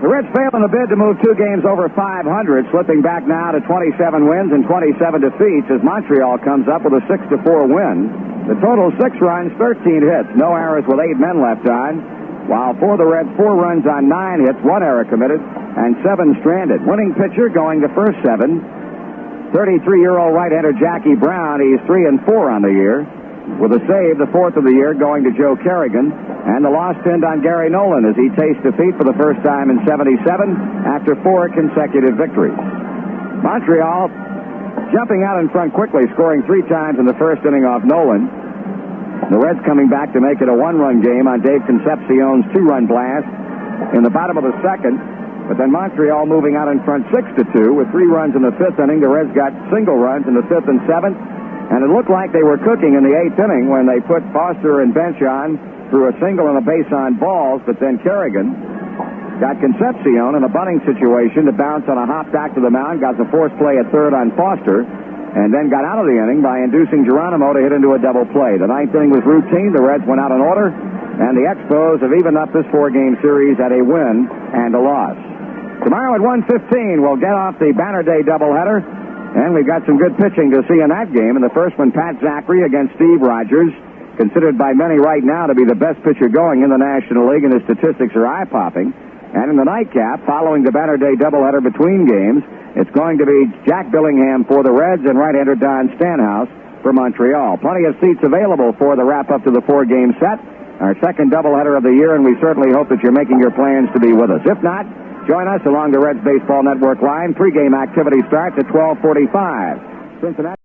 The Reds fail in the bid to move 2 games over 500, slipping back now to 27 wins and 27 defeats as Montreal comes up with a 6-4 win. The total 6 runs, 13 hits, no errors with 8 men left on, while for the Reds, 4 runs on 9 hits, 1 error committed, and 7 stranded. Winning pitcher going the first 7, 33-year-old right-hander Jackie Brown. He's 3-4 on the year, with a save, the 4th of the year, going to Joe Kerrigan, and the loss pinned on Gary Nolan as he tastes defeat for the first time in 77 after 4 consecutive victories. Montreal jumping out in front quickly, scoring 3 times in the first inning off Nolan. The Reds coming back to make it a 1-run game on Dave Concepcion's 2-run blast in the bottom of the second. But then Montreal moving out in front 6-2 with 3 runs in the 5th inning. The Reds got single runs in the 5th and 7th. And it looked like they were cooking in the 8th inning when they put Foster and Bench on through a single and a base on balls. But then Kerrigan got Concepcion in a bunting situation to bounce on a hop back to the mound, got the force play at third on Foster, and then got out of the inning by inducing Geronimo to hit into a double play. The 9th inning was routine. The Reds went out in order, and the Expos have evened up this 4-game series at a win and a loss. Tomorrow at 1:15, we'll get off the Banner Day doubleheader, and we've got some good pitching to see in that game. In the first one, Pat Zachary against Steve Rogers, considered by many right now to be the best pitcher going in the National League, and his statistics are eye-popping. And in the nightcap, following the Banner Day doubleheader between games, it's going to be Jack Billingham for the Reds and right-hander Don Stanhouse for Montreal. Plenty of seats available for the wrap-up to the 4-game set, our second doubleheader of the year, and we certainly hope that you're making your plans to be with us. If not, join us along the Reds Baseball Network line. Pre-game activity starts at 12:45. Cincinnati.